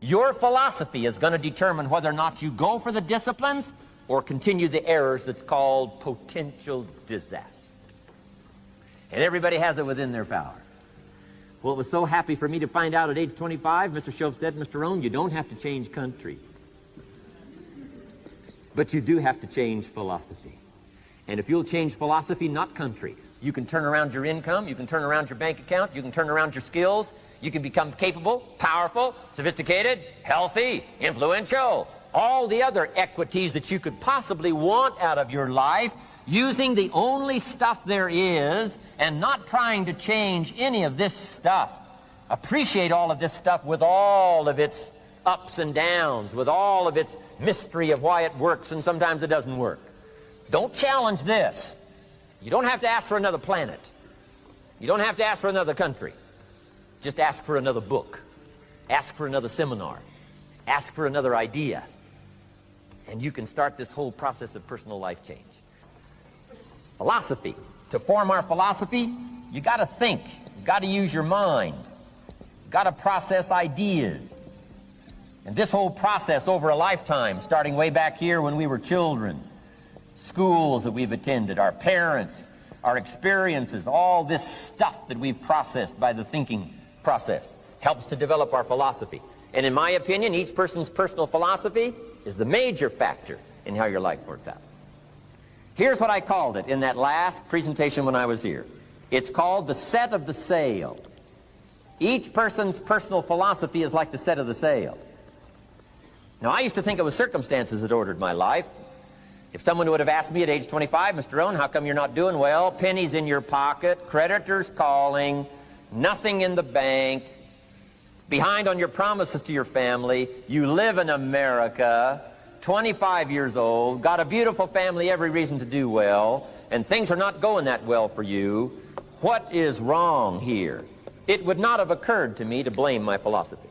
Your philosophy is going to determine whether or not you go for the disciplines or continue the errors that's called potential disaster. And everybody has it within their power. Well, it was so happy for me to find out at age 25, Mr. Shove said, Mr. Rohn, you don't have to change countries. But you do have to change philosophy. And if you'll change philosophy, not country, you can turn around your income, you can turn around your bank account, you can turn around your skills, you can become capable, powerful, sophisticated, healthy, influential, all the other equities that you could possibly want out of your life, using the only stuff there is and not trying to change any of this stuff. Appreciate all of this stuff with all of its ups and downs, with all of its mystery of why it works and sometimes it doesn't work. Don't challenge this. You don't have to ask for another planet. You don't have to ask for another country. Just ask for another book. Ask for another seminar. Ask for another idea. And you can start this whole process of personal life change. Philosophy. To form our philosophy, you got to think. You got to use your mind. You got to process ideas. And this whole process over a lifetime, starting way back here when we were children, schools that we've attended, our parents, our experiences, all this stuff that we've processed by the thinking process helps to develop our philosophy. And in my opinion, each person's personal philosophy is the major factor in how your life works out. Here's what I called it in that last presentation when I was here. It's called the set of the sail. Each person's personal philosophy is like the set of the sail. Now, I used to think it was circumstances that ordered my life. If someone would have asked me at age 25, Mr. Rohn, how come you're not doing well? Pennies in your pocket, creditors calling, nothing in the bank, behind on your promises to your family, you live in America, 25 years old, got a beautiful family, every reason to do well, and things are not going that well for you. What is wrong here? It would not have occurred to me to blame my philosophy.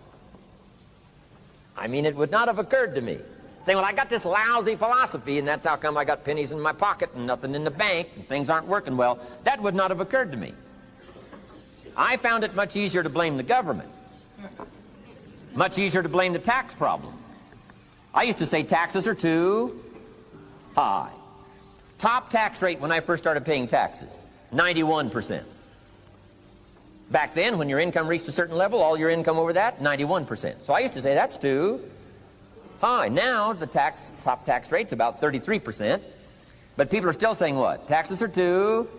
I mean, it would not have occurred to me. Saying, well, I got this lousy philosophy, and that's how come I got pennies in my pocket and nothing in the bank, and things aren't working well. That would not have occurred to me. I found it much easier to blame the government. Much easier to blame the tax problem. I used to say taxes are too high. Top tax rate when I first started paying taxes, 91%. Back then, when your income reached a certain level, all your income over that, 91%. So I used to say that's too high. Now the top tax rate's about 33%. But people are still saying what? Taxes are too.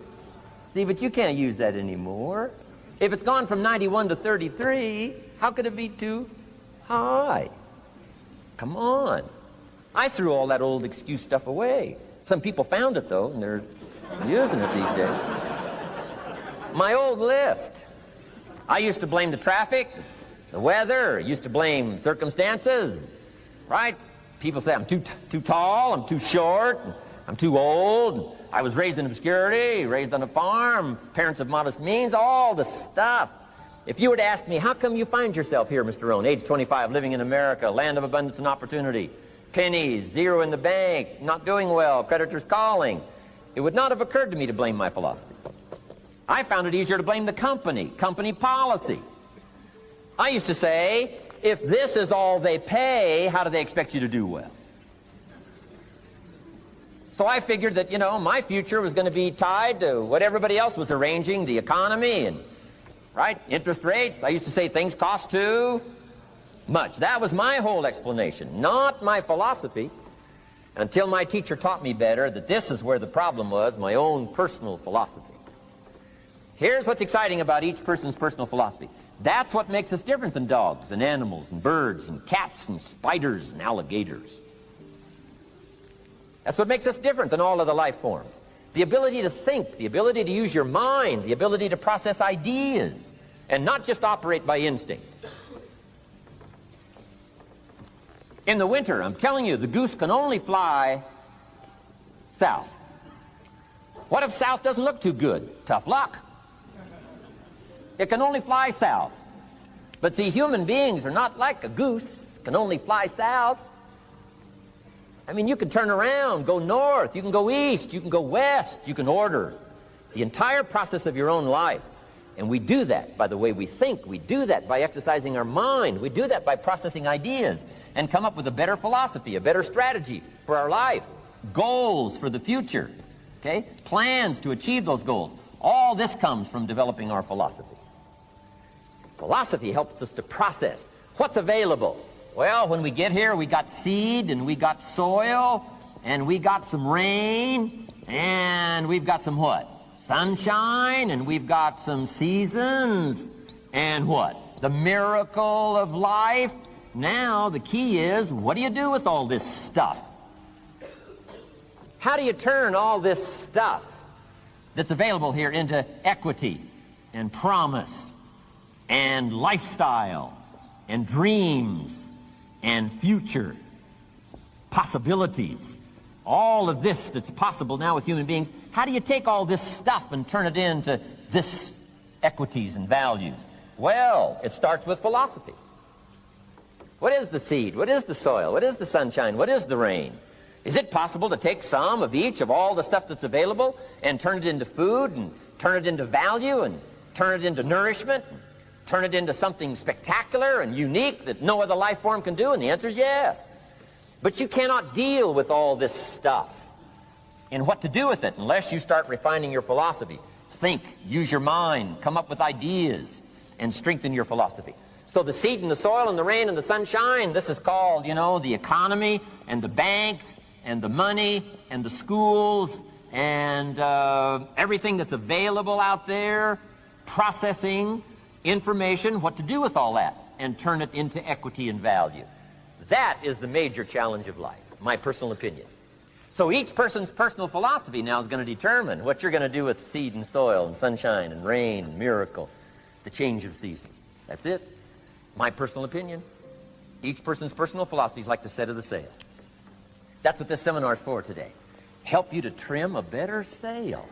See, but you can't use that anymore. If it's gone from 91 to 33, how could it be too high? Come on. I threw all that old excuse stuff away. Some people found it, though, and they're using it these days. My old list. I used to blame the traffic, the weather, used to blame circumstances, right? People say I'm too tall, I'm too short, I'm too old, I was raised in obscurity, raised on a farm, parents of modest means, all the stuff. If you were to ask me, how come you find yourself here, Mr. Rohn, age 25, living in America, land of abundance and opportunity, pennies, zero in the bank, not doing well, creditors calling, it would not have occurred to me to blame my philosophy. I found it easier to blame the company policy. I used to say, if this is all they pay, how do they expect you to do well? So I figured that, you know, my future was going to be tied to what everybody else was arranging, the economy and, right, interest rates. I used to say things cost too much. That was my whole explanation, not my philosophy, until my teacher taught me better that this is where the problem was, my own personal philosophy. Here's what's exciting about each person's personal philosophy. That's what makes us different than dogs and animals and birds and cats and spiders and alligators. That's what makes us different than all other life forms. The ability to think, the ability to use your mind, the ability to process ideas, and not just operate by instinct. In the winter, I'm telling you, the goose can only fly south. What if south doesn't look too good? Tough luck. It can only fly south. But see, human beings are not like a goose, can only fly south. I mean, you can turn around, go north, you can go east, you can go west, you can order the entire process of your own life And we do that by the way we think. We do that by exercising our mind. We do that by processing ideas and come up with a better philosophy, a better strategy for our life, goals for the future, okay? Plans to achieve those goals. All this comes from developing our philosophy. Philosophy helps us to process what's available. Well, when we get here, we got seed, and we got soil, and we got some rain, and we've got some what? Sunshine, and we've got some seasons, and what? The miracle of life. Now, the key is, what do you do with all this stuff? How do you turn all this stuff that's available here into equity and promise and lifestyle and dreams and future possibilities? All of this that's possible now with human beings, how do you take all this stuff and turn it into this equities and values? Well, it starts with philosophy. What is the seed? What is the soil? What is the sunshine? What is the rain? Is it possible to take some of each of all the stuff that's available and turn it into food and turn it into value and turn it into nourishment and turn it into something spectacular and unique that no other life form can do? And the answer is yes. But you cannot deal with all this stuff and what to do with it unless you start refining your philosophy. Think, use your mind, come up with ideas, and strengthen your philosophy. So the seed and the soil and the rain and the sunshine, this is called, you know, the economy and the banks and the money and the schools and everything that's available out there, processing information, what to do with all that, and turn it into equity and value. That is the major challenge of life, my personal opinion. So each person's personal philosophy now is going to determine what you're going to do with seed and soil and sunshine and rain and miracle, the change of seasons. That's it. My personal opinion. Each person's personal philosophy is like the set of the sail. That's what this seminar is for today. Help you to trim a better sail.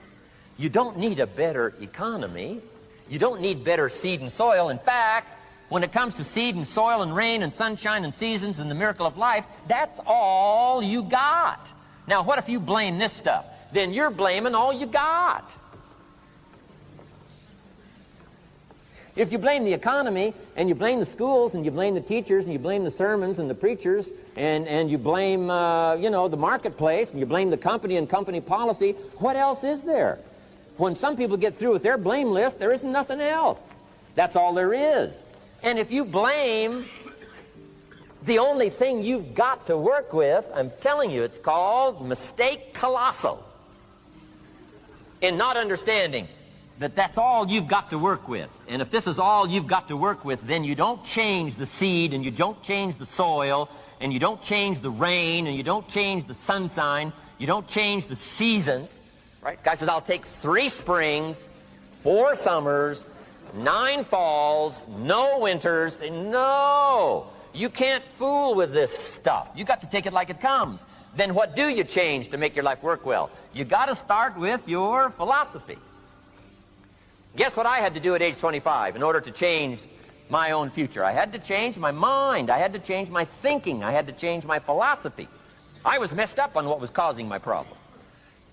You don't need a better economy. You don't need better seed and soil. In fact, when it comes to seed and soil and rain and sunshine and seasons and the miracle of life, that's all you got. Now, what if you blame this stuff? Then you're blaming all you got. If you blame the economy, and you blame the schools, and you blame the teachers, and you blame the sermons and the preachers, and you blame, the marketplace, and you blame the company and company policy, what else is there? When some people get through with their blame list, there isn't nothing else. That's all there is. And if you blame the only thing you've got to work with, I'm telling you, it's called mistake colossal. In not understanding that that's all you've got to work with. And if this is all you've got to work with, then you don't change the seed, and you don't change the soil, and you don't change the rain, and you don't change the sunshine, you don't change the seasons. Right? Guy says, I'll take 3 springs, 4 summers, 9 falls, no winters. No, you can't fool with this stuff. You got to take it like it comes. Then what do you change to make your life work well? You got to start with your philosophy. Guess what I had to do at age 25 in order to change my own future? I had to change my mind. I had to change my thinking. I had to change my philosophy. I was messed up on what was causing my problem.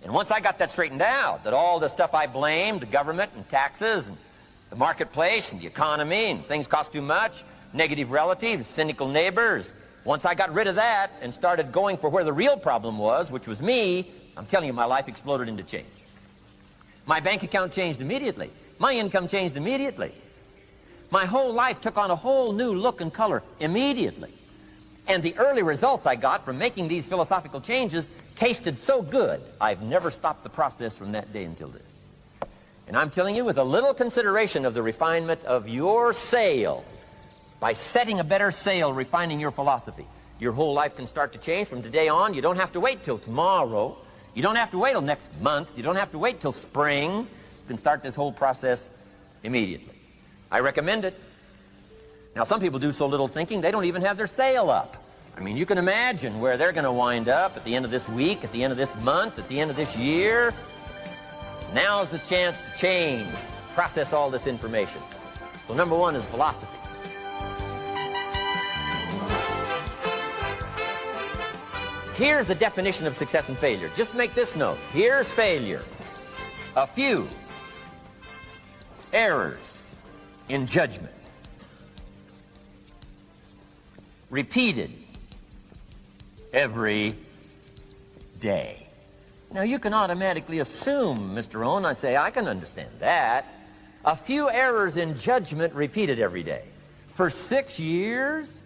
And once I got that straightened out, that all the stuff I blamed, the government and taxes and the marketplace and the economy and things cost too much, negative relatives, cynical neighbors, once I got rid of that and started going for where the real problem was, which was me, I'm telling you, my life exploded into change. My bank account changed immediately. My income changed immediately. My whole life took on a whole new look and color immediately. And the early results I got from making these philosophical changes tasted so good, I've never stopped the process from that day until this. And I'm telling you, with a little consideration of the refinement of your sail, by setting a better sail, refining your philosophy, your whole life can start to change from today on. You don't have to wait till tomorrow. You don't have to wait till next month. You don't have to wait till spring. You can start this whole process immediately. I recommend it. Now, some people do so little thinking, they don't even have their sail up. I mean, you can imagine where they're going to wind up at the end of this week, at the end of this month, at the end of this year. Now's the chance to change, process all this information. So number 1 is philosophy. Here's the definition of success and failure. Just make this note. Here's failure. A few errors in judgment. Repeated every day. Now, you can automatically assume, Mr. Rohn, I say, I can understand that. A few errors in judgment repeated every day. For 6 years?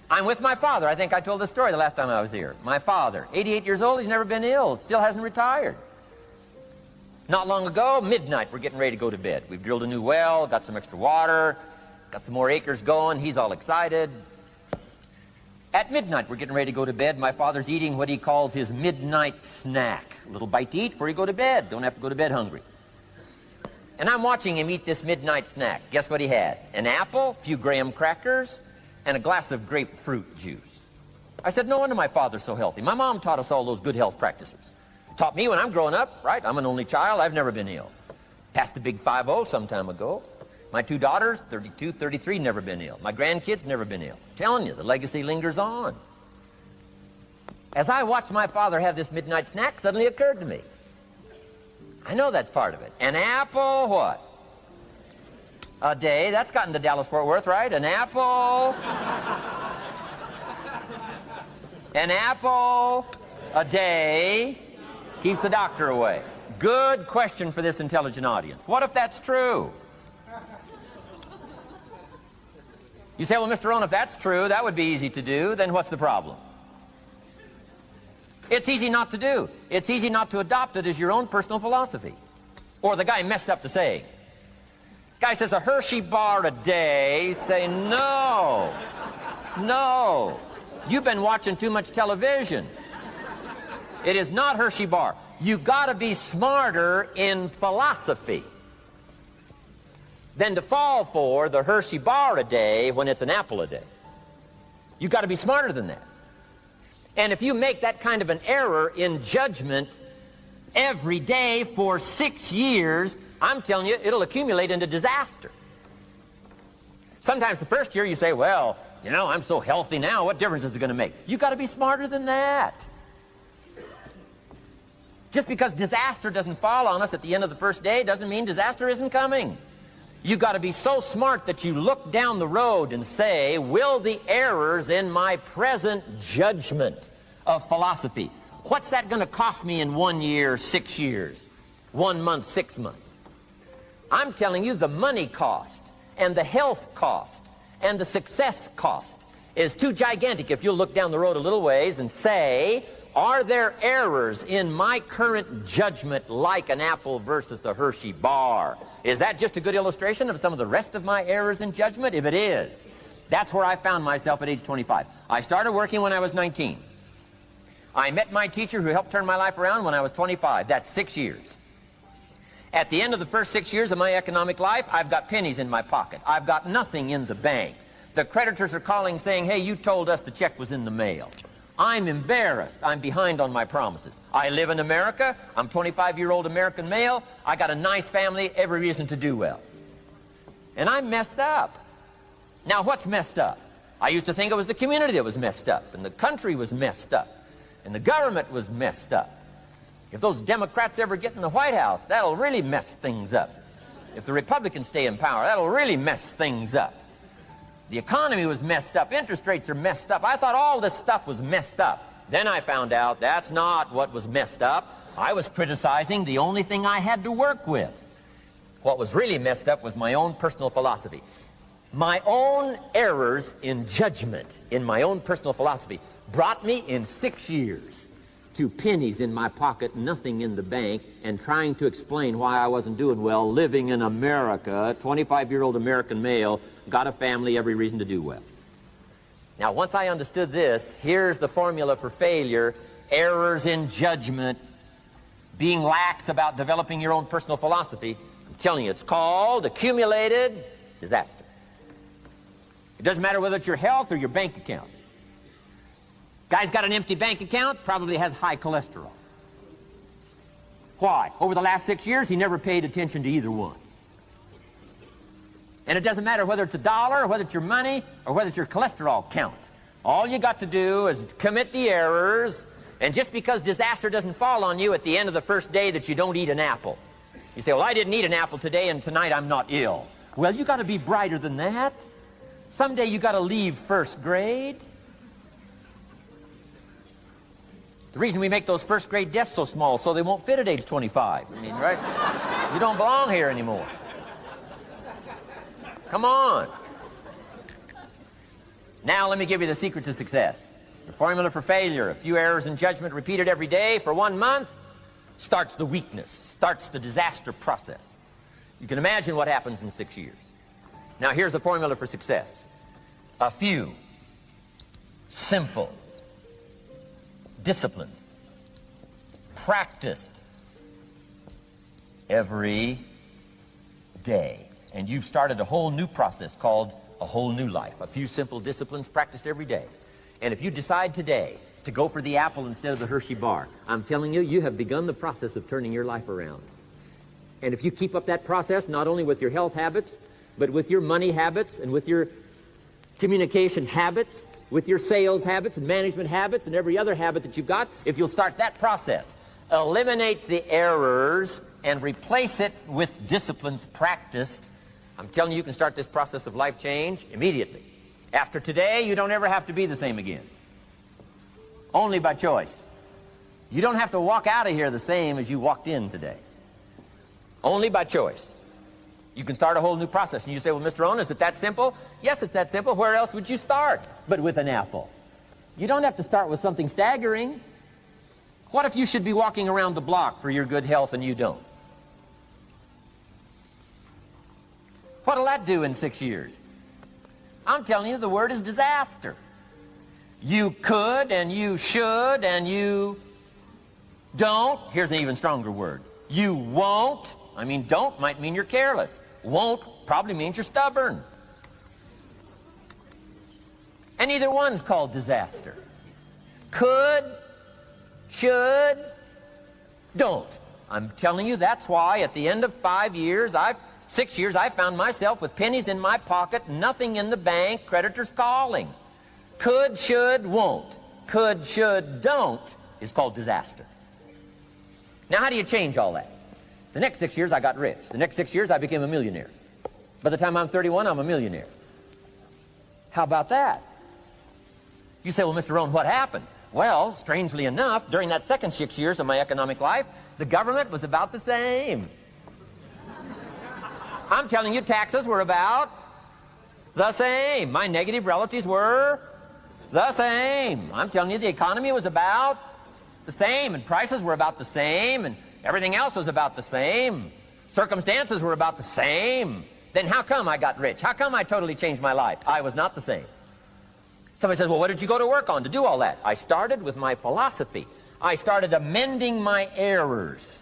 I'm with my father. I think I told this story the last time I was here. My father, 88 years old, he's never been ill, still hasn't retired. Not long ago, midnight, we're getting ready to go to bed. We've drilled a new well, got some extra water, got some more acres going. He's all excited. At midnight, we're getting ready to go to bed. My father's eating what he calls his midnight snack. A little bite to eat before you go to bed. Don't have to go to bed hungry. And I'm watching him eat this midnight snack. Guess what he had? An apple, a few graham crackers, and a glass of grapefruit juice. I said, no wonder my father's so healthy. My mom taught us all those good health practices. Taught me when I'm growing up, right? I'm an only child. I've never been ill. Passed the big 5-0 some time ago. My 2 daughters, 32, 33, never been ill. My grandkids, never been ill. I'm telling you, the legacy lingers on. As I watched my father have this midnight snack, suddenly occurred to me. I know that's part of it. An apple, what? A day. That's gotten to Dallas-Fort Worth, right? An apple. An apple a day keeps the doctor away. Good question for this intelligent audience. What if that's true? You say, well, Mr. Rohn, if that's true, that would be easy to do. Then what's the problem? It's easy not to do. It's easy not to adopt it as your own personal philosophy. Or the guy messed up the saying. Guy says a Hershey bar a day. Say, no. No. You've been watching too much television. It is not Hershey bar. You got to be smarter in philosophy than to fall for the Hershey bar a day when it's an apple a day. You got to be smarter than that. And if you make that kind of an error in judgment every day for 6 years, I'm telling you, it'll accumulate into disaster. Sometimes the first year you say, well, you know, I'm so healthy now, what difference is it going to make? You got to be smarter than that. Just because disaster doesn't fall on us at the end of the first day doesn't mean disaster isn't coming. You got to be so smart that you look down the road and say, will the errors in my present judgment of philosophy, what's that going to cost me in 1 year, 6 years, 1 month, 6 months? I'm telling you, the money cost and the health cost and the success cost is too gigantic if you'll look down the road a little ways and say, are there errors in my current judgment like an apple versus a Hershey bar? Is that just a good illustration of some of the rest of my errors in judgment? If it is, that's where I found myself at age 25. I started working when I was 19. I met my teacher who helped turn my life around when I was 25. That's 6 years. At the end of the first 6 years of my economic life, I've got pennies in my pocket. I've got nothing in the bank. The creditors are calling saying, hey, you told us the check was in the mail. I'm embarrassed. I'm behind on my promises. I live in America. I'm 25-year-old American male. I got a nice family, every reason to do well. And I'm messed up. Now, what's messed up? I used to think it was the community that was messed up, and the country was messed up, and the government was messed up. If those Democrats ever get in the White House, that'll really mess things up. If the Republicans stay in power, that'll really mess things up. The economy was messed up. Interest rates are messed up. I thought all this stuff was messed up. Then I found out that's not what was messed up. I was criticizing the only thing I had to work with. What was really messed up was my own personal philosophy. My own errors in judgment in my own personal philosophy brought me in 6 years to pennies in my pocket, nothing in the bank, and trying to explain why I wasn't doing well, living in America, 25-year-old American male, got a family, every reason to do well. Now, once I understood this, here's the formula for failure: errors in judgment, being lax about developing your own personal philosophy. I'm telling you, it's called accumulated disaster. It doesn't matter whether it's your health or your bank account. Guy's got an empty bank account, probably has high cholesterol. Why? Over the last 6 years, he never paid attention to either one. And it doesn't matter whether it's a dollar, or whether it's your money, or whether it's your cholesterol count. All you got to do is commit the errors, And just because disaster doesn't fall on you at the end of the first day that you don't eat an apple. You say, well, I didn't eat an apple today and tonight I'm not ill. Well, you got to be brighter than that. Someday you got to leave first grade. The reason we make those first grade desks so small so they won't fit at age 25. I mean, right? You don't belong here anymore. Come on. Now let me give you the secret to success. The formula for failure: a few errors in judgment repeated every day for 1 month starts the weakness, starts the disaster process. You can imagine what happens in 6 years. Now here's the formula for success. A few simple disciplines practiced every day. And you've started a whole new process called a whole new life. A few simple disciplines practiced every day. And if you decide today to go for the apple instead of the Hershey bar, I'm telling you, you have begun the process of turning your life around. And if you keep up that process, not only with your health habits, but with your money habits and with your communication habits, with your sales habits and management habits and every other habit that you've got, if you'll start that process, eliminate the errors and replace it with disciplines practiced, I'm telling you, you can start this process of life change immediately. After today, you don't ever have to be the same again. Only by choice. You don't have to walk out of here the same as you walked in today. Only by choice. You can start a whole new process. And you say, well, Mr. Rohn, is it that simple? Yes, it's that simple. Where else would you start but with an apple? You don't have to start with something staggering. What if you should be walking around the block for your good health and you don't? What'll that do in 6 years? I'm telling you, the word is disaster. You could and you should and you don't. Here's an even stronger word. You won't. I mean, don't might mean you're careless. Won't probably means you're stubborn. And either one's called disaster. Could, should, don't. I'm telling you, that's why at the end of 6 years, I found myself with pennies in my pocket, nothing in the bank, creditors calling. Could, should, won't. Could, should, don't is called disaster. Now, how do you change all that? The next 6 years, I got rich. The next 6 years, I became a millionaire. By the time I'm 31, I'm a millionaire. How about that? You say, well, Mr. Rohn, what happened? Well, strangely enough, during that second 6 years of my economic life, the government was about the same. I'm telling you, taxes were about the same. My negative relatives were the same. I'm telling you, the economy was about the same, and prices were about the same, and everything else was about the same. Circumstances were about the same. Then how come I got rich? How come I totally changed my life? I was not the same. Somebody says, well, what did you go to work on to do all that? I started with my philosophy. I started amending my errors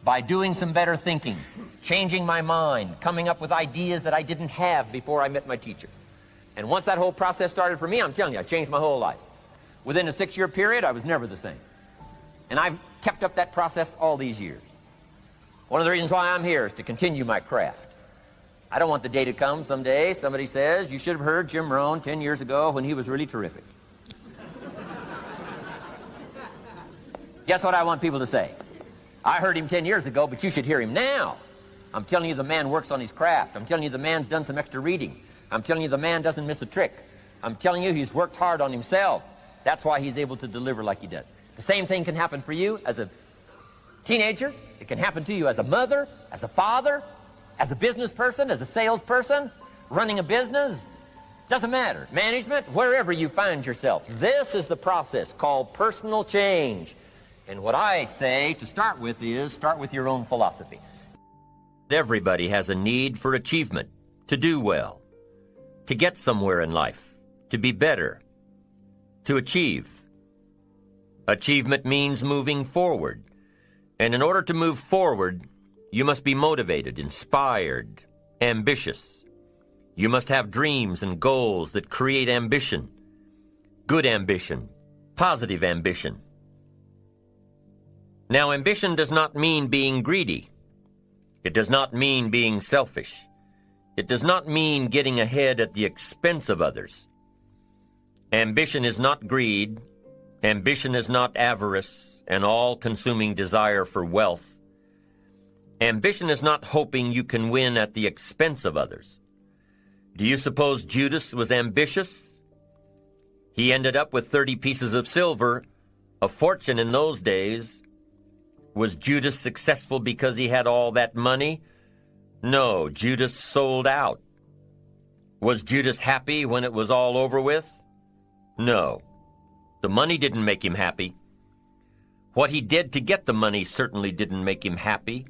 by doing some better thinking, changing my mind, coming up with ideas that I didn't have before I met my teacher. And once that whole process started for me, I'm telling you, I changed my whole life. Within a 6-year period, I was never the same. And I've kept up that process all these years. One of the reasons why I'm here is to continue my craft. I don't want the day to come someday somebody says, you should have heard Jim Rohn 10 years ago when he was really terrific. Guess what I want people to say? I heard him 10 years ago, but you should hear him now. I'm telling you, the man works on his craft. I'm telling you, the man's done some extra reading. I'm telling you, the man doesn't miss a trick. I'm telling you, he's worked hard on himself. That's why he's able to deliver like he does. The same thing can happen for you as a teenager. It can happen to you as a mother, as a father, as a business person, as a salesperson, running a business. Doesn't matter. Management, wherever you find yourself. This is the process called personal change. And what I say to start with is, start with your own philosophy. Everybody has a need for achievement, to do well, to get somewhere in life, to be better, to achieve. Achievement means moving forward. And in order to move forward, you must be motivated, inspired, ambitious. You must have dreams and goals that create ambition, good ambition, positive ambition. Now, ambition does not mean being greedy. It does not mean being selfish. It does not mean getting ahead at the expense of others. Ambition is not greed, Ambition is not avarice, an all-consuming desire for wealth. Ambition is not hoping you can win at the expense of others. Do you suppose Judas was ambitious? He ended up with 30 pieces of silver, a fortune in those days. Was Judas successful because he had all that money? No, Judas sold out. Was Judas happy when it was all over with? No. The money didn't make him happy. What he did to get the money certainly didn't make him happy.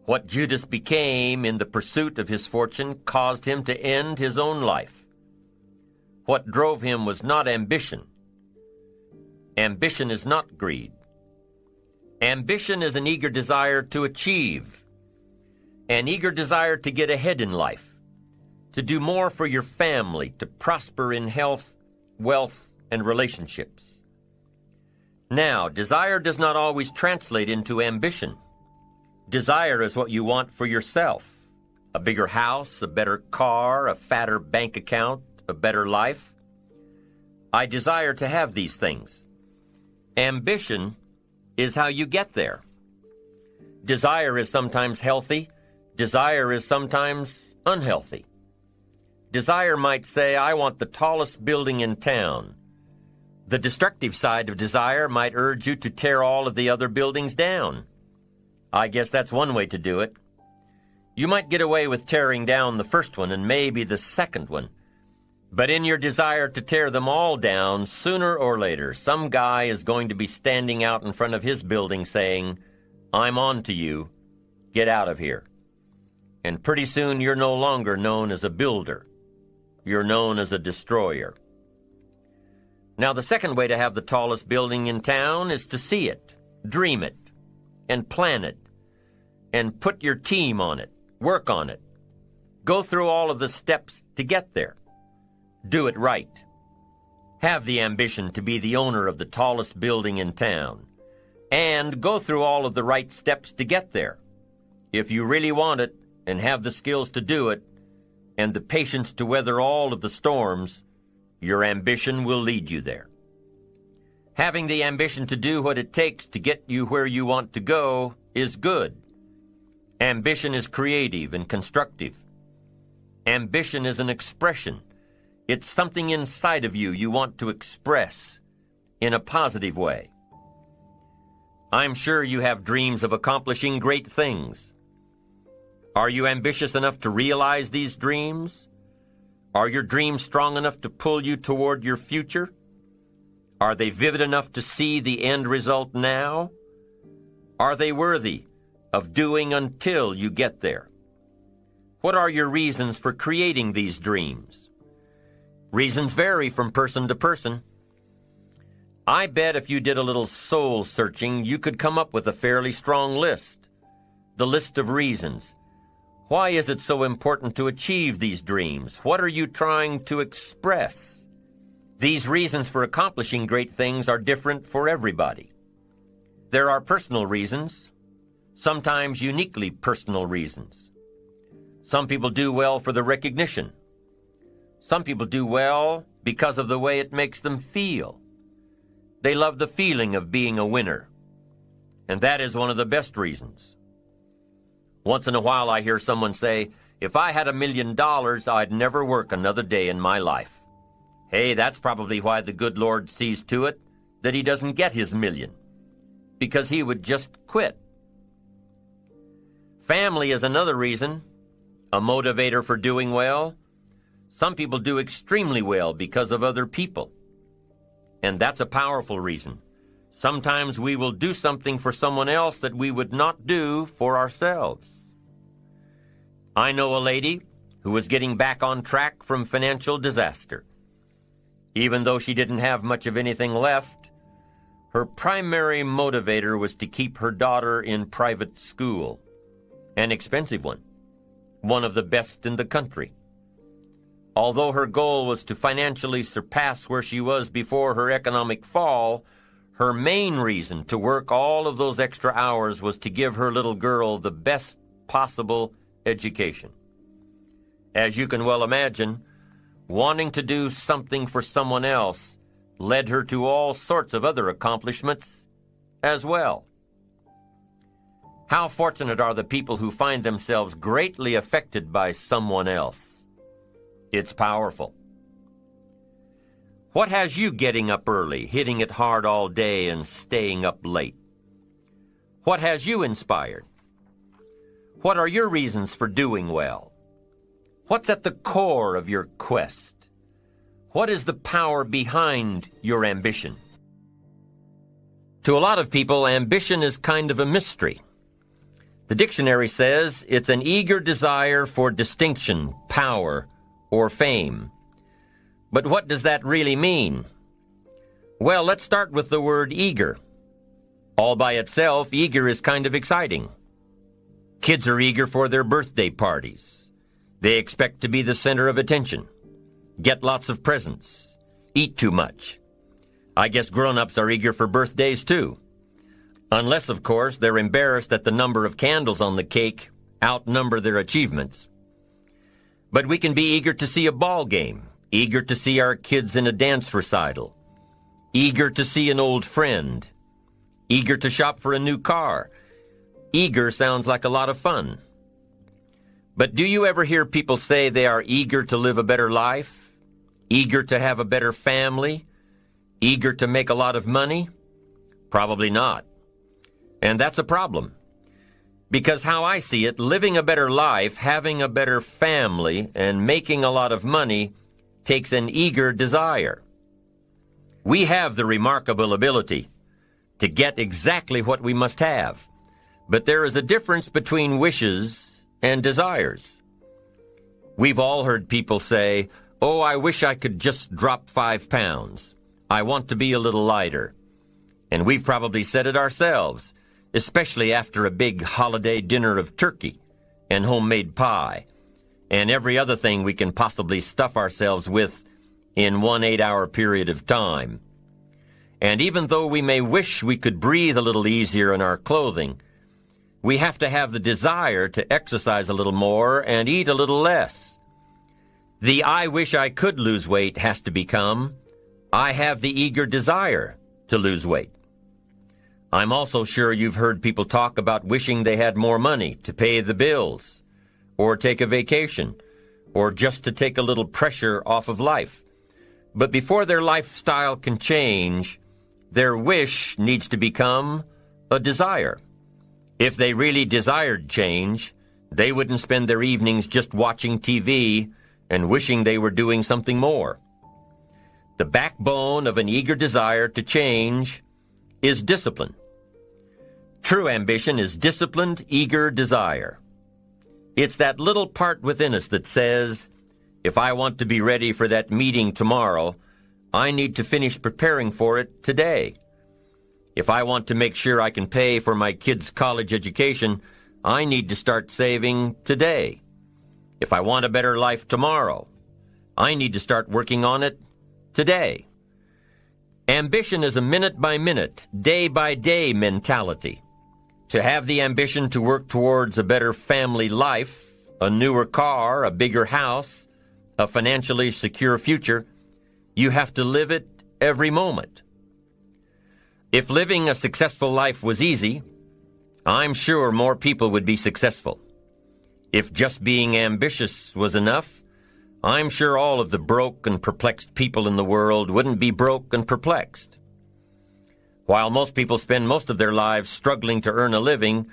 What Judas became in the pursuit of his fortune caused him to end his own life. What drove him was not ambition. Ambition is not greed. Ambition is an eager desire to achieve, an eager desire to get ahead in life, to do more for your family, to prosper in health, wealth, and relationships. Now, desire does not always translate into ambition. Desire is what you want for yourself. A bigger house, a better car, a fatter bank account, a better life. I desire to have these things. Ambition is how you get there. Desire is sometimes healthy. Desire is sometimes unhealthy. Desire might say, I want the tallest building in town. The destructive side of desire might urge you to tear all of the other buildings down. I guess that's one way to do it. You might get away with tearing down the first one and maybe the second one. But in your desire to tear them all down, sooner or later, some guy is going to be standing out in front of his building saying, I'm on to you. Get out of here. And pretty soon you're no longer known as a builder. You're known as a destroyer. Now, the second way to have the tallest building in town is to see it, dream it, and plan it, and put your team on it, work on it. Go through all of the steps to get there. Do it right. Have the ambition to be the owner of the tallest building in town, and go through all of the right steps to get there. If you really want it, and have the skills to do it, and the patience to weather all of the storms, your ambition will lead you there. Having the ambition to do what it takes to get you where you want to go is good. Ambition is creative and constructive. Ambition is an expression. It's something inside of you want to express in a positive way. I'm sure you have dreams of accomplishing great things. Are you ambitious enough to realize these dreams? Are your dreams strong enough to pull you toward your future? Are they vivid enough to see the end result now? Are they worthy of doing until you get there? What are your reasons for creating these dreams? Reasons vary from person to person. I bet if you did a little soul searching, you could come up with a fairly strong list. The list of reasons. Why is it so important to achieve these dreams? What are you trying to express? These reasons for accomplishing great things are different for everybody. There are personal reasons, sometimes uniquely personal reasons. Some people do well for the recognition. Some people do well because of the way it makes them feel. They love the feeling of being a winner, and that is one of the best reasons. Once in a while I hear someone say, if I had $1 million, I'd never work another day in my life. Hey, that's probably why the good Lord sees to it that he doesn't get his million, because he would just quit. Family is another reason, a motivator for doing well. Some people do extremely well because of other people, and that's a powerful reason. Sometimes we will do something for someone else that we would not do for ourselves. I know a lady who was getting back on track from financial disaster. Even though she didn't have much of anything left, her primary motivator was to keep her daughter in private school, an expensive one of the best in the country. Although her goal was to financially surpass where she was before her economic fall, her main reason to work all of those extra hours was to give her little girl the best possible education. As you can well imagine, wanting to do something for someone else led her to all sorts of other accomplishments as well. How fortunate are the people who find themselves greatly affected by someone else. It's powerful. What has you getting up early, hitting it hard all day, and staying up late? What has you inspired? What are your reasons for doing well? What's at the core of your quest? What is the power behind your ambition? To a lot of people, ambition is kind of a mystery. The dictionary says it's an eager desire for distinction, power, or fame. But what does that really mean? Well, let's start with the word eager. All by itself, eager is kind of exciting. Kids are eager for their birthday parties. They expect to be the center of attention, get lots of presents, eat too much. I guess grown-ups are eager for birthdays too. Unless, of course, they're embarrassed that the number of candles on the cake outnumber their achievements. But we can be eager to see a ball game, eager to see our kids in a dance recital, eager to see an old friend, eager to shop for a new car. Eager sounds like a lot of fun. But do you ever hear people say they are eager to live a better life, eager to have a better family, eager to make a lot of money? Probably not. And that's a problem. Because how I see it, living a better life, having a better family, and making a lot of money takes an eager desire. We have the remarkable ability to get exactly what we must have. But there is a difference between wishes and desires. We've all heard people say, "Oh, I wish I could just drop 5 pounds. I want to be a little lighter." And we've probably said it ourselves, especially after a big holiday dinner of turkey and homemade pie and every other thing we can possibly stuff ourselves with in one 8-hour period of time. And even though we may wish we could breathe a little easier in our clothing, we have to have the desire to exercise a little more and eat a little less. The "I wish I could lose weight" has to become, "I have the eager desire to lose weight." I'm also sure you've heard people talk about wishing they had more money to pay the bills, or take a vacation, or just to take a little pressure off of life. But before their lifestyle can change, their wish needs to become a desire. If they really desired change, they wouldn't spend their evenings just watching TV and wishing they were doing something more. The backbone of an eager desire to change is discipline. True ambition is disciplined, eager desire. It's that little part within us that says, if I want to be ready for that meeting tomorrow, I need to finish preparing for it today. If I want to make sure I can pay for my kids' college education, I need to start saving today. If I want a better life tomorrow, I need to start working on it today. Ambition is a minute-by-minute, day-by-day mentality. To have the ambition to work towards a better family life, a newer car, a bigger house, a financially secure future, you have to live it every moment. If living a successful life was easy, I'm sure more people would be successful. If just being ambitious was enough, I'm sure all of the broke and perplexed people in the world wouldn't be broke and perplexed. While most people spend most of their lives struggling to earn a living,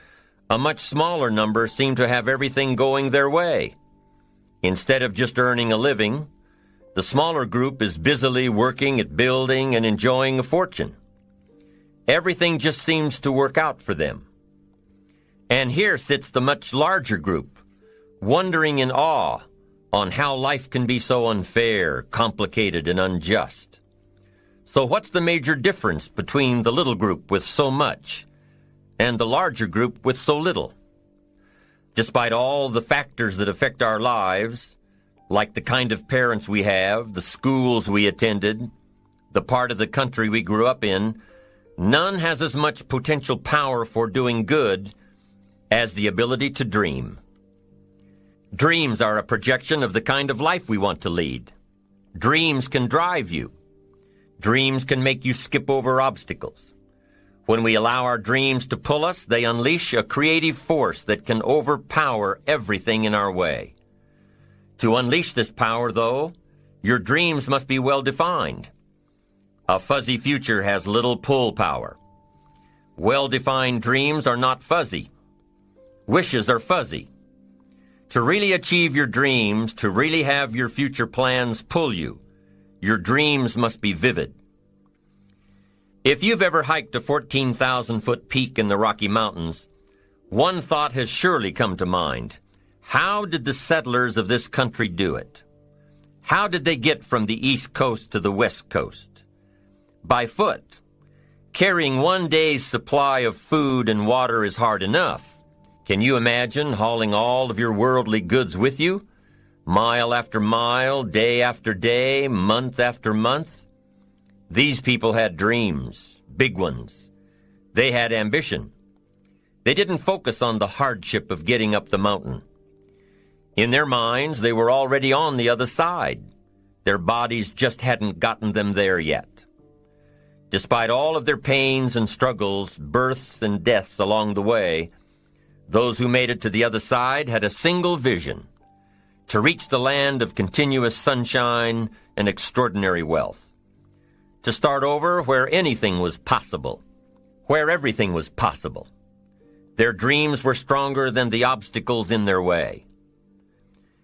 a much smaller number seem to have everything going their way. Instead of just earning a living, the smaller group is busily working at building and enjoying a fortune. Everything just seems to work out for them. And here sits the much larger group, wondering in awe on how life can be so unfair, complicated, and unjust. So what's the major difference between the little group with so much and the larger group with so little? Despite all the factors that affect our lives, like the kind of parents we have, the schools we attended, the part of the country we grew up in, none has as much potential power for doing good as the ability to dream. Dreams are a projection of the kind of life we want to lead. Dreams can drive you. Dreams can make you skip over obstacles. When we allow our dreams to pull us, they unleash a creative force that can overpower everything in our way. To unleash this power, though, your dreams must be well defined. A fuzzy future has little pull power. Well-defined dreams are not fuzzy. Wishes are fuzzy. To really achieve your dreams, to really have your future plans pull you, your dreams must be vivid. If you've ever hiked a 14,000-foot peak in the Rocky Mountains, one thought has surely come to mind. How did the settlers of this country do it? How did they get from the East Coast to the West Coast? By foot. Carrying one day's supply of food and water is hard enough. Can you imagine hauling all of your worldly goods with you? Mile after mile, day after day, month after month? These people had dreams, big ones. They had ambition. They didn't focus on the hardship of getting up the mountain. In their minds, they were already on the other side. Their bodies just hadn't gotten them there yet. Despite all of their pains and struggles, births and deaths along the way, those who made it to the other side had a single vision: to reach the land of continuous sunshine and extraordinary wealth. To start over where anything was possible, where everything was possible. Their dreams were stronger than the obstacles in their way.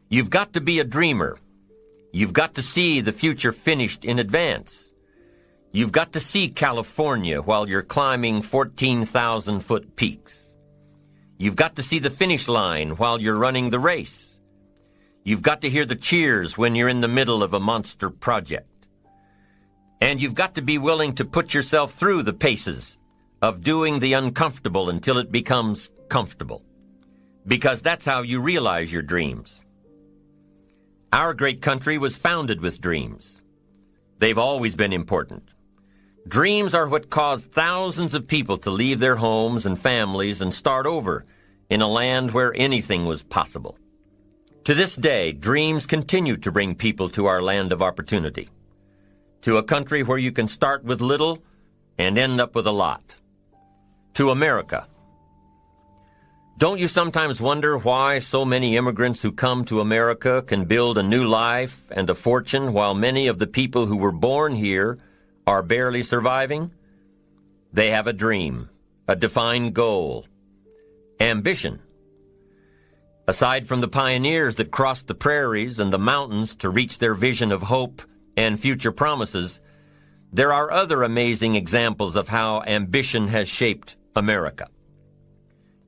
You've got to be a dreamer. You've got to see the future finished in advance. You've got to see California while you're climbing 14,000-foot peaks. You've got to see the finish line while you're running the race. You've got to hear the cheers when you're in the middle of a monster project. And you've got to be willing to put yourself through the paces of doing the uncomfortable until it becomes comfortable. Because that's how you realize your dreams. Our great country was founded with dreams. They've always been important. Dreams are what caused thousands of people to leave their homes and families and start over in a land where anything was possible. To this day, dreams continue to bring people to our land of opportunity. To a country where you can start with little and end up with a lot. To America. Don't you sometimes wonder why so many immigrants who come to America can build a new life and a fortune while many of the people who were born here are barely surviving? They have a dream, a defined goal, ambition. Aside from the pioneers that crossed the prairies and the mountains to reach their vision of hope and future promises, there are other amazing examples of how ambition has shaped America.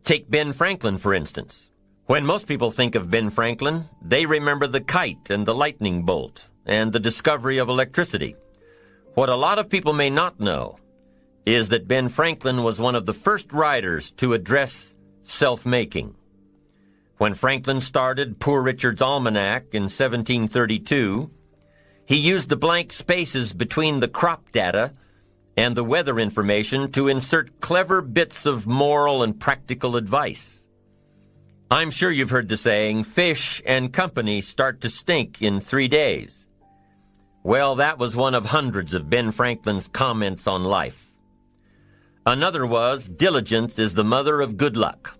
Take Ben Franklin, for instance. When most people think of Ben Franklin, they remember the kite and the lightning bolt and the discovery of electricity. What a lot of people may not know is that Ben Franklin was one of the first writers to address self-making. When Franklin started Poor Richard's Almanac in 1732, he used the blank spaces between the crop data and the weather information to insert clever bits of moral and practical advice. I'm sure you've heard the saying, fish and company start to stink in 3 days. Well, that was one of hundreds of Ben Franklin's comments on life. Another was, diligence is the mother of good luck.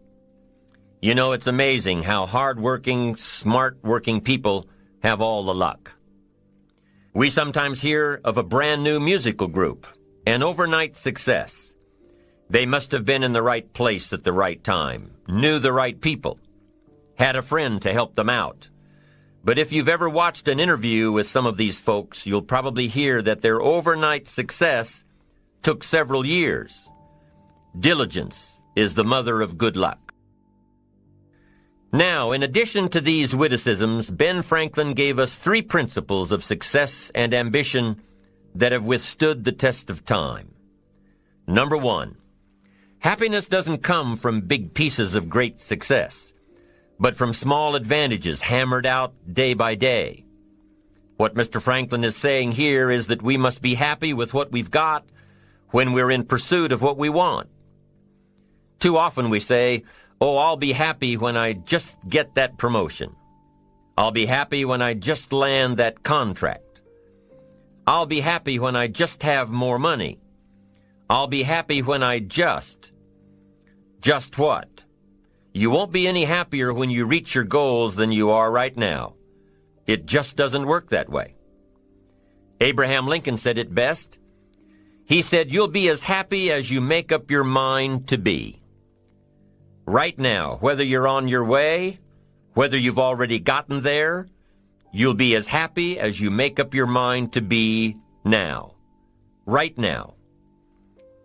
You know, it's amazing how hard-working, smart-working people have all the luck. We sometimes hear of a brand-new musical group, an overnight success. They must have been in the right place at the right time, knew the right people, had a friend to help them out. But if you've ever watched an interview with some of these folks, you'll probably hear that their overnight success took several years. Diligence is the mother of good luck. Now, in addition to these witticisms, Ben Franklin gave us 3 principles of success and ambition that have withstood the test of time. Number 1, happiness doesn't come from big pieces of great success, but from small advantages hammered out day by day. What Mr. Franklin is saying here is that we must be happy with what we've got when we're in pursuit of what we want. Too often we say, oh, I'll be happy when I just get that promotion. I'll be happy when I just land that contract. I'll be happy when I just have more money. I'll be happy when I just what? You won't be any happier when you reach your goals than you are right now. It just doesn't work that way. Abraham Lincoln said it best. He said, you'll be as happy as you make up your mind to be. Right now, whether you're on your way, whether you've already gotten there, you'll be as happy as you make up your mind to be now. Right now.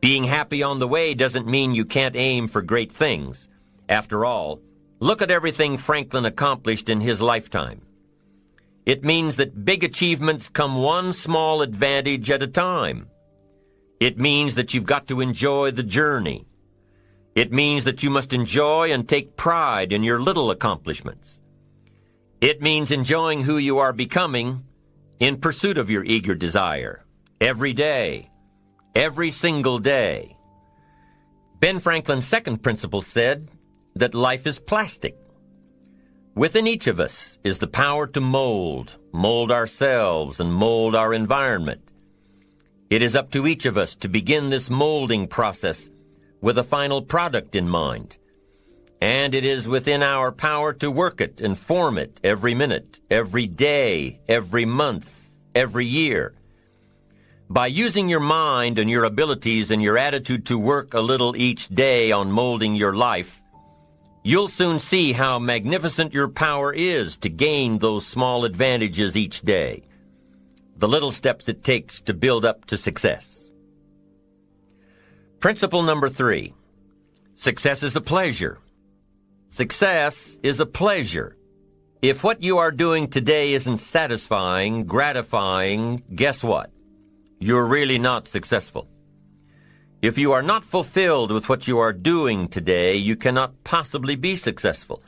Being happy on the way doesn't mean you can't aim for great things. After all, look at everything Franklin accomplished in his lifetime. It means that big achievements come one small advantage at a time. It means that you've got to enjoy the journey. It means that you must enjoy and take pride in your little accomplishments. It means enjoying who you are becoming in pursuit of your eager desire, every day, every single day. Ben Franklin's second principle said that life is plastic. Within each of us is the power to mold ourselves and mold our environment. It is up to each of us to begin this molding process with a final product in mind. And it is within our power to work it and form it every minute, every day, every month, every year. By using your mind and your abilities and your attitude to work a little each day on molding your life, you'll soon see how magnificent your power is to gain those small advantages each day. The little steps it takes to build up to success. Principle number 3. Success is a pleasure. Success is a pleasure. If what you are doing today isn't satisfying, gratifying, guess what? You're really not successful. If you are not fulfilled with what you are doing today, you cannot possibly be successful.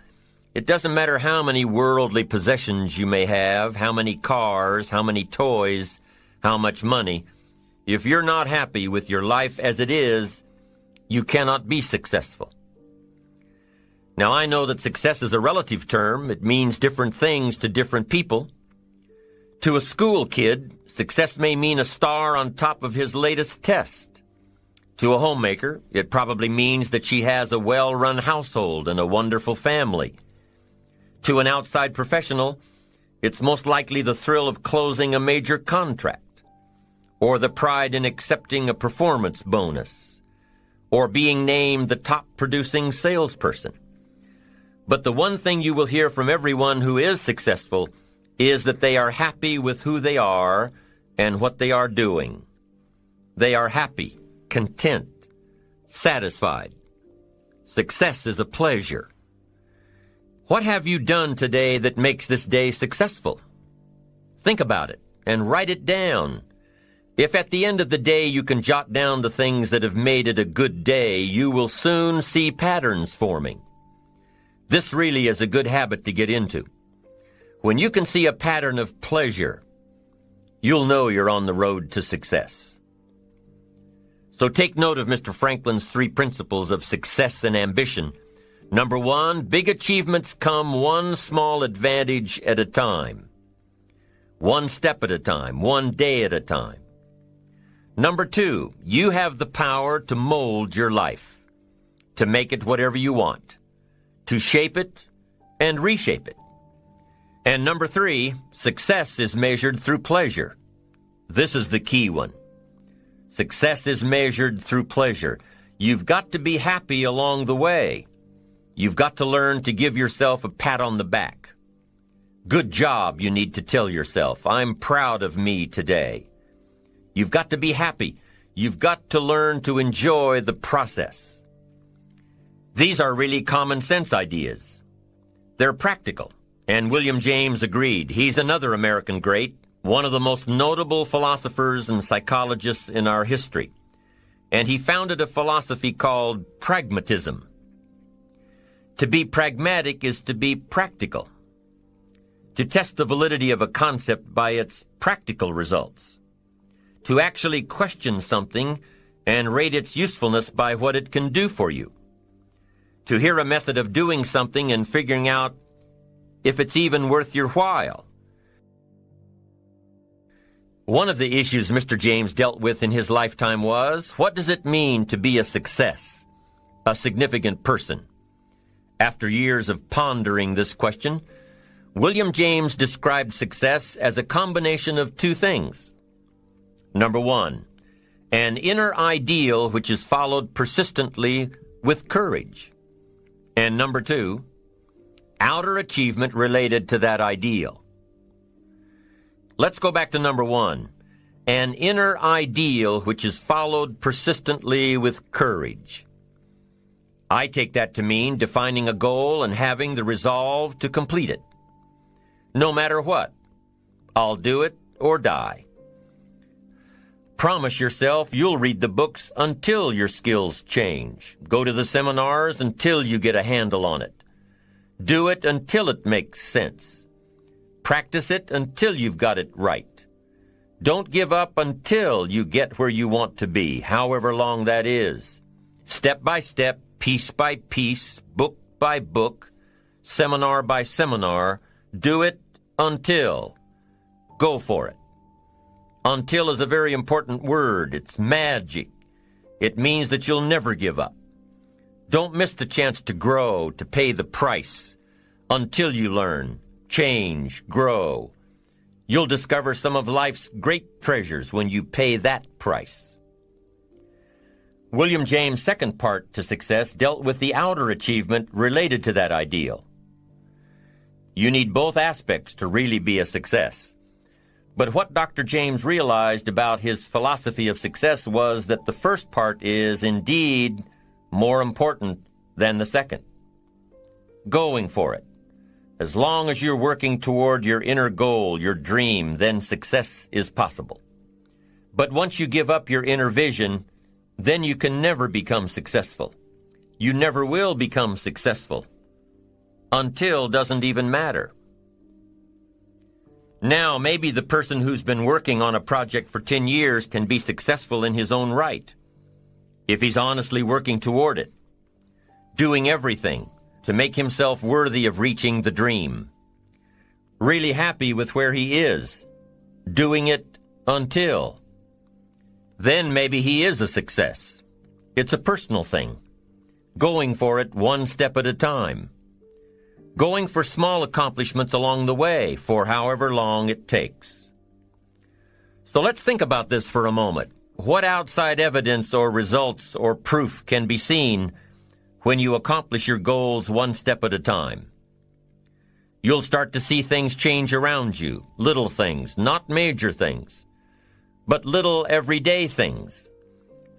It doesn't matter how many worldly possessions you may have, how many cars, how many toys, how much money. If you're not happy with your life as it is, you cannot be successful. Now, I know that success is a relative term. It means different things to different people. To a school kid, success may mean a star on top of his latest test. To a homemaker, it probably means that she has a well-run household and a wonderful family. To an outside professional, it's most likely the thrill of closing a major contract, or the pride in accepting a performance bonus, or being named the top-producing salesperson. But the one thing you will hear from everyone who is successful is that they are happy with who they are and what they are doing. They are happy, content, satisfied. Success is a pleasure. What have you done today that makes this day successful? Think about it and write it down. If at the end of the day you can jot down the things that have made it a good day, you will soon see patterns forming. This really is a good habit to get into. When you can see a pattern of pleasure, you'll know you're on the road to success. So take note of Mr. Franklin's 3 principles of success and ambition. Number 1, big achievements come one small advantage at a time. One step at a time, one day at a time. Number 2, you have the power to mold your life, to make it whatever you want, to shape it and reshape it. And number 3, success is measured through pleasure. This is the key one. Success is measured through pleasure. You've got to be happy along the way. You've got to learn to give yourself a pat on the back. Good job, you need to tell yourself. I'm proud of me today. You've got to be happy. You've got to learn to enjoy the process. These are really common sense ideas. They're practical. And William James agreed. He's another American great, one of the most notable philosophers and psychologists in our history. And he founded a philosophy called pragmatism. To be pragmatic is to be practical. To test the validity of a concept by its practical results. To actually question something and rate its usefulness by what it can do for you. To hear a method of doing something and figuring out if it's even worth your while. One of the issues Mr. James dealt with in his lifetime was, what does it mean to be a success, a significant person? After years of pondering this question, William James described success as a combination of two things. Number one, an inner ideal which is followed persistently with courage. And number two, outer achievement related to that ideal. Let's go back to number one, an inner ideal which is followed persistently with courage. I take that to mean defining a goal and having the resolve to complete it. No matter what, I'll do it or die. Promise yourself you'll read the books until your skills change. Go to the seminars until you get a handle on it. Do it until it makes sense. Practice it until you've got it right. Don't give up until you get where you want to be, however long that is. Step by step, piece by piece, book by book, seminar by seminar, do it until. Go for it. Until is a very important word. It's magic. It means that you'll never give up. Don't miss the chance to grow, to pay the price. Until you learn, change, grow. You'll discover some of life's great treasures when you pay that price. William James' second part to success dealt with the outer achievement related to that ideal. You need both aspects to really be a success. But what Dr. James realized about his philosophy of success was that the first part is indeed more important than the second. Going for it. As long as you're working toward your inner goal, your dream, then success is possible. But once you give up your inner vision, then you can never become successful. You never will become successful. Until doesn't even matter. Now, maybe the person who's been working on a project for 10 years can be successful in his own right, if he's honestly working toward it, doing everything to make himself worthy of reaching the dream, really happy with where he is, doing it until. Then maybe he is a success. It's a personal thing, going for it one step at a time. Going for small accomplishments along the way for however long it takes. So let's think about this for a moment. What outside evidence or results or proof can be seen when you accomplish your goals one step at a time? You'll start to see things change around you, little things, not major things, but little everyday things,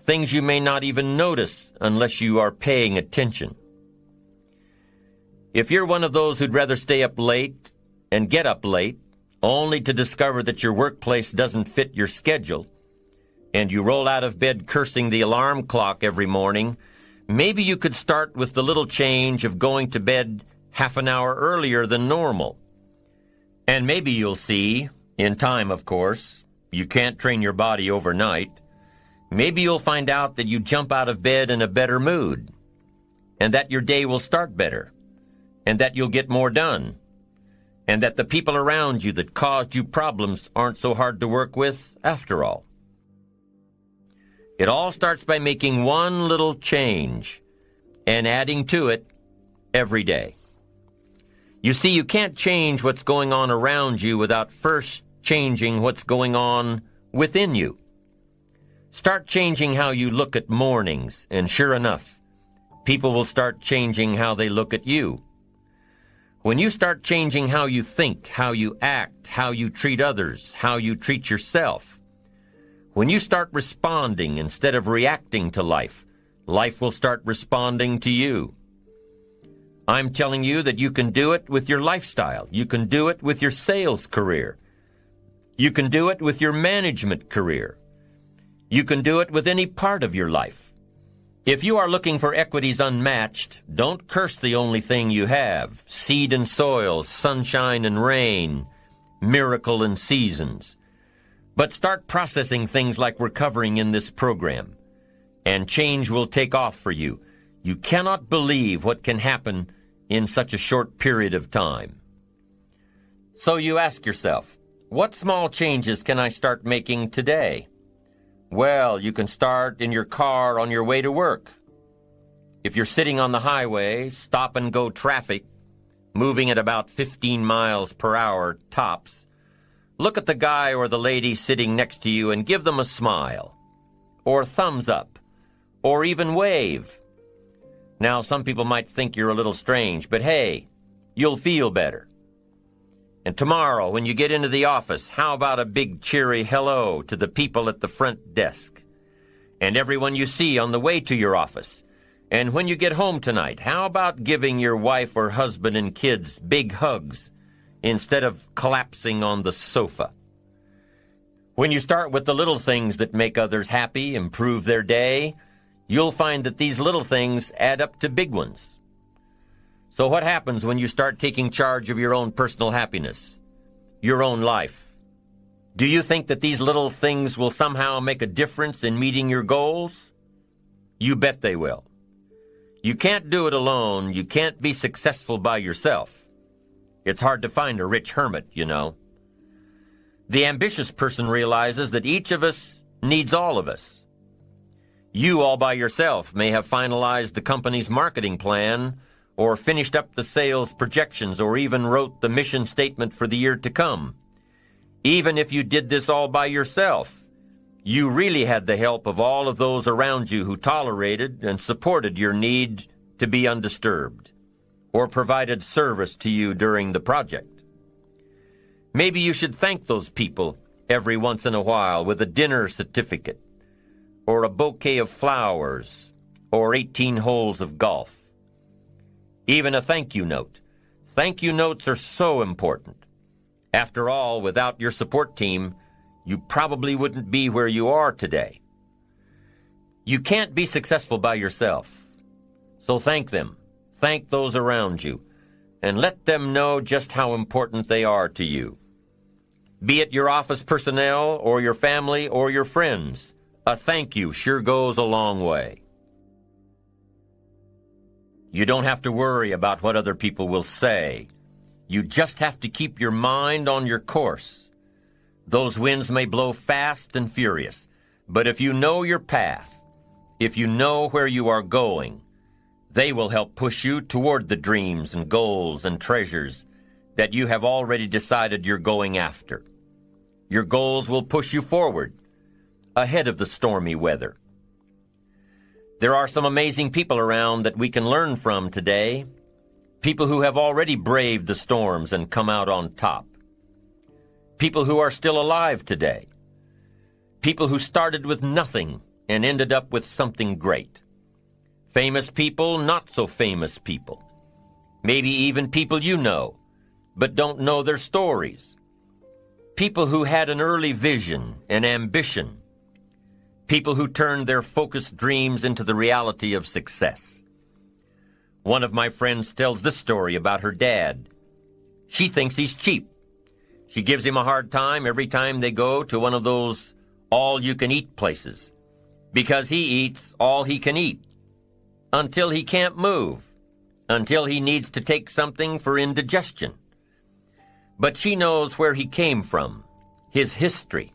things you may not even notice unless you are paying attention. If you're one of those who'd rather stay up late and get up late, only to discover that your workplace doesn't fit your schedule, and you roll out of bed cursing the alarm clock every morning, maybe you could start with the little change of going to bed half an hour earlier than normal. And maybe you'll see, in time of course, you can't train your body overnight, maybe you'll find out that you jump out of bed in a better mood, and that your day will start better, and that you'll get more done, and that the people around you that caused you problems aren't so hard to work with after all. It all starts by making one little change and adding to it every day. You see, you can't change what's going on around you without first changing what's going on within you. Start changing how you look at mornings, and sure enough, people will start changing how they look at you. When you start changing how you think, how you act, how you treat others, how you treat yourself, when you start responding instead of reacting to life, life will start responding to you. I'm telling you that you can do it with your lifestyle. You can do it with your sales career. You can do it with your management career. You can do it with any part of your life. If you are looking for equities unmatched, don't curse the only thing you have, seed and soil, sunshine and rain, miracle and seasons. But start processing things like we're covering in this program, and change will take off for you. You cannot believe what can happen in such a short period of time. So you ask yourself, What small changes can I start making today? Well, you can start in your car on your way to work. If you're sitting on the highway, stop-and-go traffic, moving at about 15 miles per hour tops, look at the guy or the lady sitting next to you and give them a smile, or thumbs up, or even wave. Now, some people might think you're a little strange, but hey, you'll feel better. And tomorrow, when you get into the office, how about a big cheery hello to the people at the front desk and everyone you see on the way to your office? And when you get home tonight, how about giving your wife or husband and kids big hugs instead of collapsing on the sofa? When you start with the little things that make others happy, improve their day, you'll find that these little things add up to big ones. So what happens when you start taking charge of your own personal happiness, your own life? Do you think that these little things will somehow make a difference in meeting your goals? You bet they will. You can't do it alone. You can't be successful by yourself. It's hard to find a rich hermit, you know. The ambitious person realizes that each of us needs all of us. You all by yourself may have finalized the company's marketing plan, or finished up the sales projections, or even wrote the mission statement for the year to come. Even if you did this all by yourself, you really had the help of all of those around you who tolerated and supported your need to be undisturbed, or provided service to you during the project. Maybe you should thank those people every once in a while with a dinner certificate, or a bouquet of flowers, or 18 holes of golf. Even a thank you note. Thank you notes are so important. After all, without your support team, you probably wouldn't be where you are today. You can't be successful by yourself. So thank them. Thank those around you. And let them know just how important they are to you. Be it your office personnel or your family or your friends, a thank you sure goes a long way. You don't have to worry about what other people will say. You just have to keep your mind on your course. Those winds may blow fast and furious, but if you know your path, if you know where you are going, they will help push you toward the dreams and goals and treasures that you have already decided you're going after. Your goals will push you forward, ahead of the stormy weather. There are some amazing people around that we can learn from today, people who have already braved the storms and come out on top, people who are still alive today, people who started with nothing and ended up with something great, famous people, not so famous people, maybe even people you know, but don't know their stories, people who had an early vision and ambition, people who turned their focused dreams into the reality of success. One of my friends tells this story about her dad. She thinks he's cheap. She gives him a hard time every time they go to one of those all-you-can-eat places, because he eats all he can eat, until he can't move, until he needs to take something for indigestion. But she knows where he came from, his history,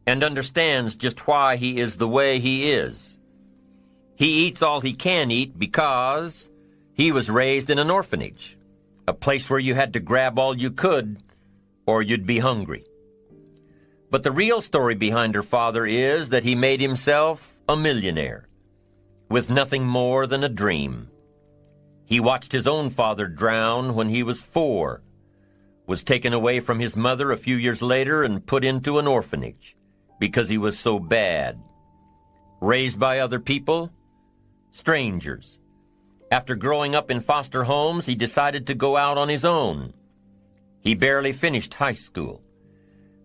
and understands just why he is the way he is. He eats all he can eat because he was raised in an orphanage, a place where you had to grab all you could or you'd be hungry. But the real story behind her father is that he made himself a millionaire with nothing more than a dream. He watched his own father drown when he was 4, was taken away from his mother a few years later and put into an orphanage because he was so bad. Raised by other people, strangers. After growing up in foster homes, he decided to go out on his own. He barely finished high school,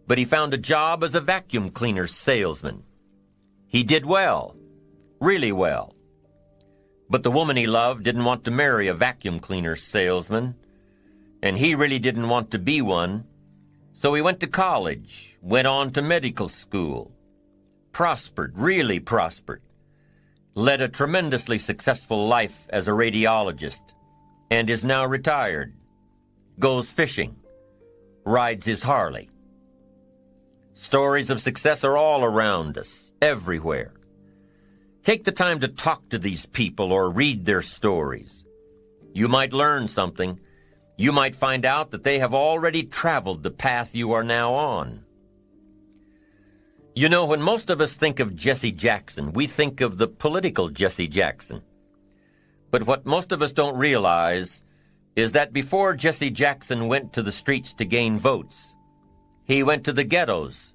but he found a job as a vacuum cleaner salesman. He did well, really well. But the woman he loved didn't want to marry a vacuum cleaner salesman, and he really didn't want to be one. So he went to college, went on to medical school, prospered, really prospered, led a tremendously successful life as a radiologist, and is now retired, goes fishing, rides his Harley. Stories of success are all around us, everywhere. Take the time to talk to these people or read their stories. You might learn something. You might find out that they have already traveled the path you are now on. You know, when most of us think of Jesse Jackson, we think of the political Jesse Jackson. But what most of us don't realize is that before Jesse Jackson went to the streets to gain votes, he went to the ghettos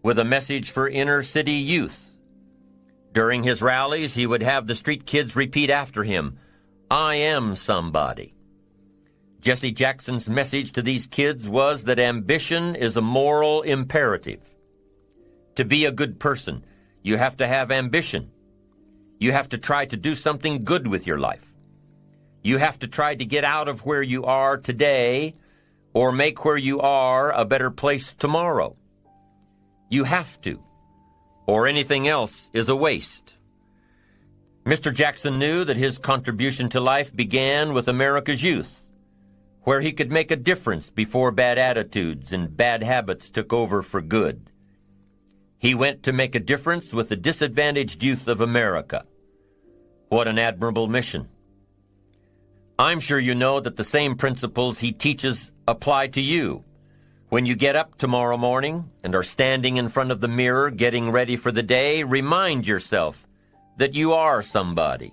with a message for inner city youth. During his rallies, he would have the street kids repeat after him, "I am somebody." Jesse Jackson's message to these kids was that ambition is a moral imperative. To be a good person, you have to have ambition. You have to try to do something good with your life. You have to try to get out of where you are today or make where you are a better place tomorrow. You have to, or anything else is a waste. Mr. Jackson knew that his contribution to life began with America's youth, where he could make a difference before bad attitudes and bad habits took over for good. He went to make a difference with the disadvantaged youth of America. What an admirable mission. I'm sure you know that the same principles he teaches apply to you. When you get up tomorrow morning and are standing in front of the mirror getting ready for the day, remind yourself that you are somebody,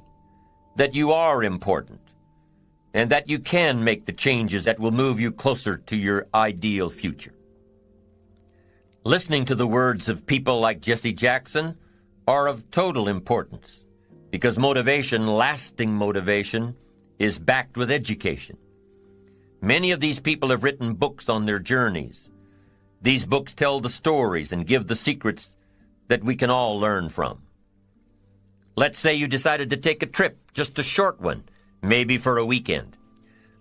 that you are important, and that you can make the changes that will move you closer to your ideal future. Listening to the words of people like Jesse Jackson are of total importance because motivation, lasting motivation, is backed with education. Many of these people have written books on their journeys. These books tell the stories and give the secrets that we can all learn from. Let's say you decided to take a trip, just a short one, maybe for a weekend.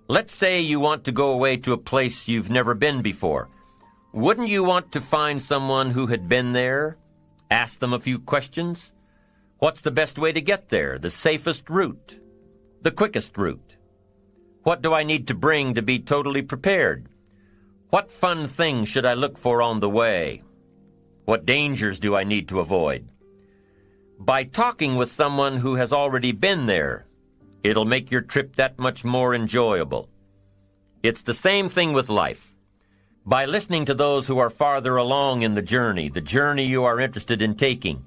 Let's say you want to go away to a place you've never been before. Wouldn't you want to find someone who had been there? Ask them a few questions? What's the best way to get there? The safest route? The quickest route? What do I need to bring to be totally prepared? What fun things should I look for on the way? What dangers do I need to avoid? By talking with someone who has already been there, it'll make your trip that much more enjoyable. It's the same thing with life. By listening to those who are farther along in the journey you are interested in taking,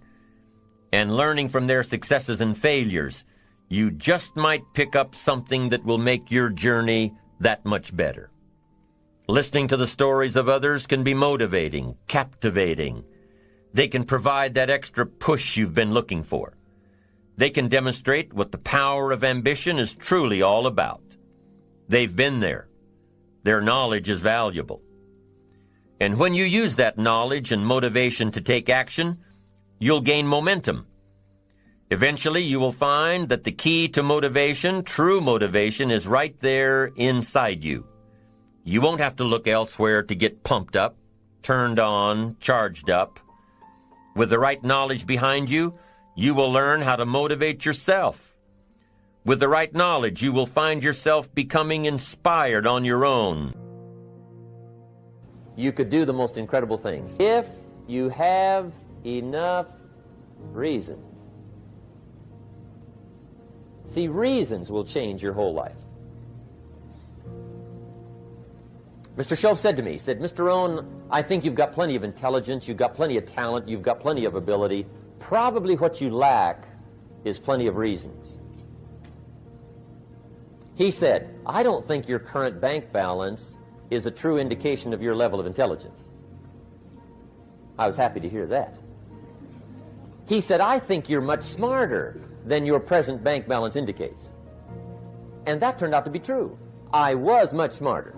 and learning from their successes and failures, you just might pick up something that will make your journey that much better. Listening to the stories of others can be motivating, captivating. They can provide that extra push you've been looking for. They can demonstrate what the power of ambition is truly all about. They've been there. Their knowledge is valuable. And when you use that knowledge and motivation to take action, you'll gain momentum. Eventually, you will find that the key to motivation, true motivation, is right there inside you. You won't have to look elsewhere to get pumped up, turned on, charged up. With the right knowledge behind you, you will learn how to motivate yourself. With the right knowledge, you will find yourself becoming inspired on your own. You could do the most incredible things if you have enough reasons. See, reasons will change your whole life. Mr. Shove said to me, he said, "Mr. Rohn, I think you've got plenty of intelligence, you've got plenty of talent, you've got plenty of ability. Probably what you lack is plenty of reasons." He said, "I don't think your current bank balance is a true indication of your level of intelligence." I was happy to hear that. He said, "I think you're much smarter than your present bank balance indicates." And that turned out to be true. I was much smarter.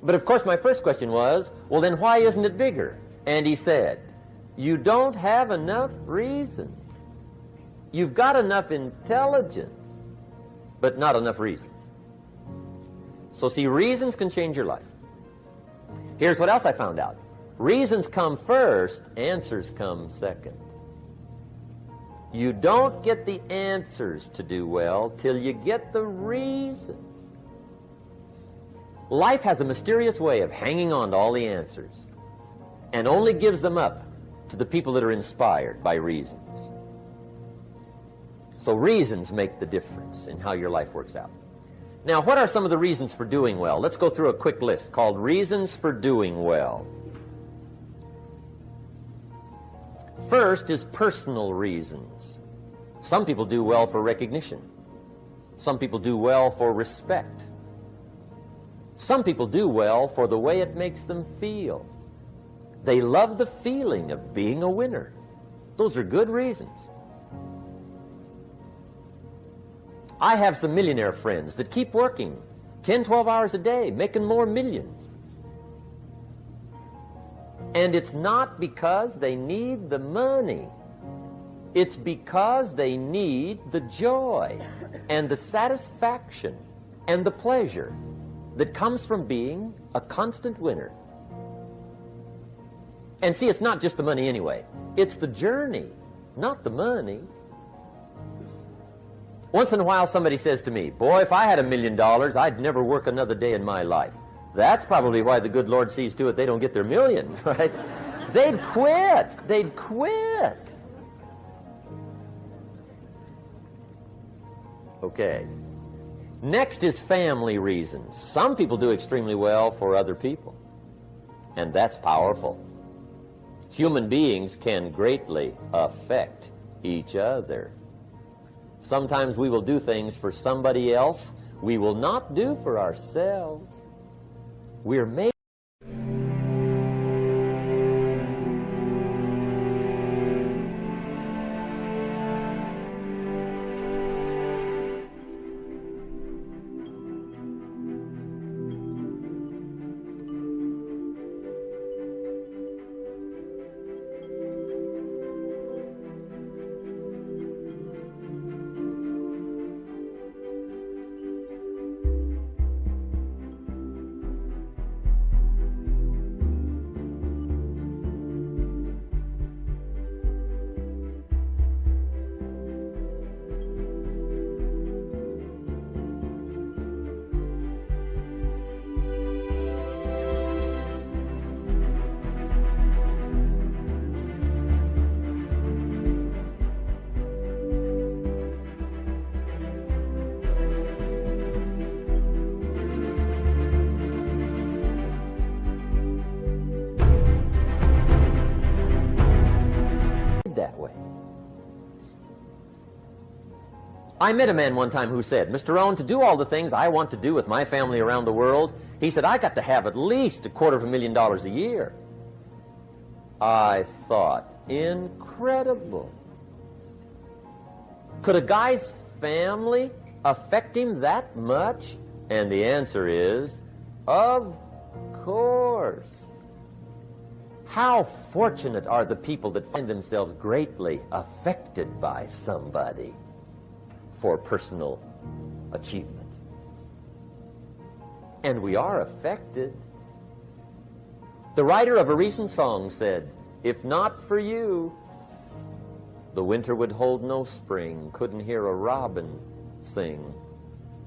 But of course my first question was, well then why isn't it bigger? And he said, "You don't have enough reasons. You've got enough intelligence, but not enough reasons." So see, reasons can change your life. Here's what else I found out. Reasons come first, answers come second. You don't get the answers to do well till you get the reasons. Life has a mysterious way of hanging on to all the answers. and only gives them up to the people that are inspired by reasons. So reasons make the difference in how your life works out. Now, what are some of the reasons for doing well? Let's go through a quick list called Reasons for Doing Well. First is personal reasons. Some people do well for recognition. Some people do well for respect. Some people do well for the way it makes them feel. They love the feeling of being a winner. Those are good reasons. I have some millionaire friends that keep working 10, 12 hours a day, making more millions. And it's not because they need the money. It's because they need the joy and the satisfaction and the pleasure that comes from being a constant winner. And see, it's not just the money anyway. It's the journey, not the money. Once in a while somebody says to me, boy, if I had $1 million, I'd never work another day in my life. That's probably why the good Lord sees to it they don't get their million, right? They'd quit. They'd quit. Okay. Next is family reasons. Some people do extremely well for other people, and that's powerful. Human beings can greatly affect each other. Sometimes we will do things for somebody else we will not do for ourselves. We're made. that way. I met a man one time who said, Mr. Rohn, to do all the things I want to do with my family around the world, he said, I got to have at least $250,000 a year. I thought, incredible. Could a guy's family affect him that much? And the answer is, of course. How fortunate are the people that find themselves greatly affected by somebody for personal achievement. And we are affected. The writer of a recent song said, if not for you, the winter would hold no spring, couldn't hear a robin sing.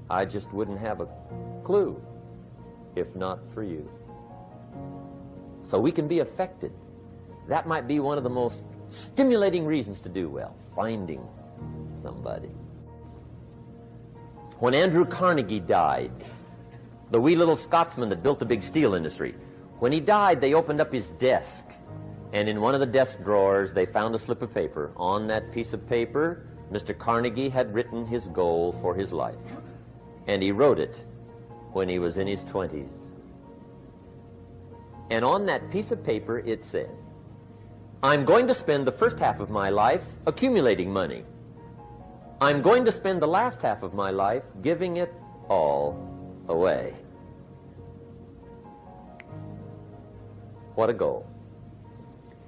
I just wouldn't have a clue if not for you. So we can be affected. That might be one of the most stimulating reasons to do well, finding somebody. When Andrew Carnegie died, the wee little Scotsman that built the big steel industry, when he died, they opened up his desk, and in one of the desk drawers, they found a slip of paper. On that piece of paper, Mr. Carnegie had written his goal for his life, and he wrote it when he was in his 20s. And on that piece of paper, it said, I'm going to spend the first half of my life accumulating money. I'm going to spend the last half of my life giving it all away. What a goal.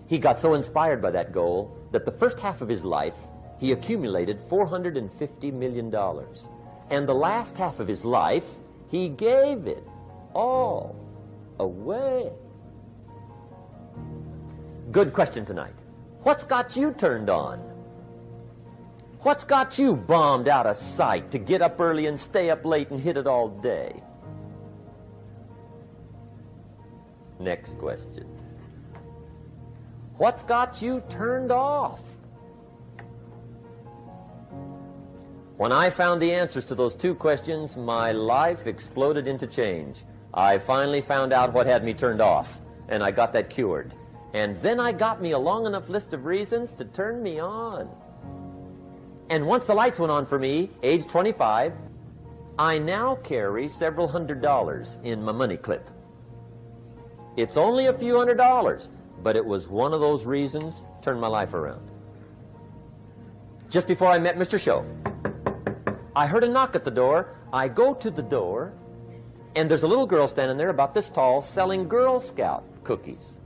He got so inspired by that goal that the first half of his life, he accumulated $450 million. And the last half of his life, he gave it all away. Good question tonight. What's got you turned on? What's got you bombed out of sight to get up early and stay up late and hit it all day? Next question. What's got you turned off? When I found the answers to those two questions, my life exploded into change. I finally found out what had me turned off, and I got that cured. And then I got me a long enough list of reasons to turn me on. And once the lights went on for me, age 25, I now carry several $100s in my money clip. It's only a few $100s, but it was one of those reasons turned my life around. Just before I met Mr. Shoaf, I heard a knock at the door. I go to the door, and there's a little girl standing there about this tall selling Girl Scout cookies.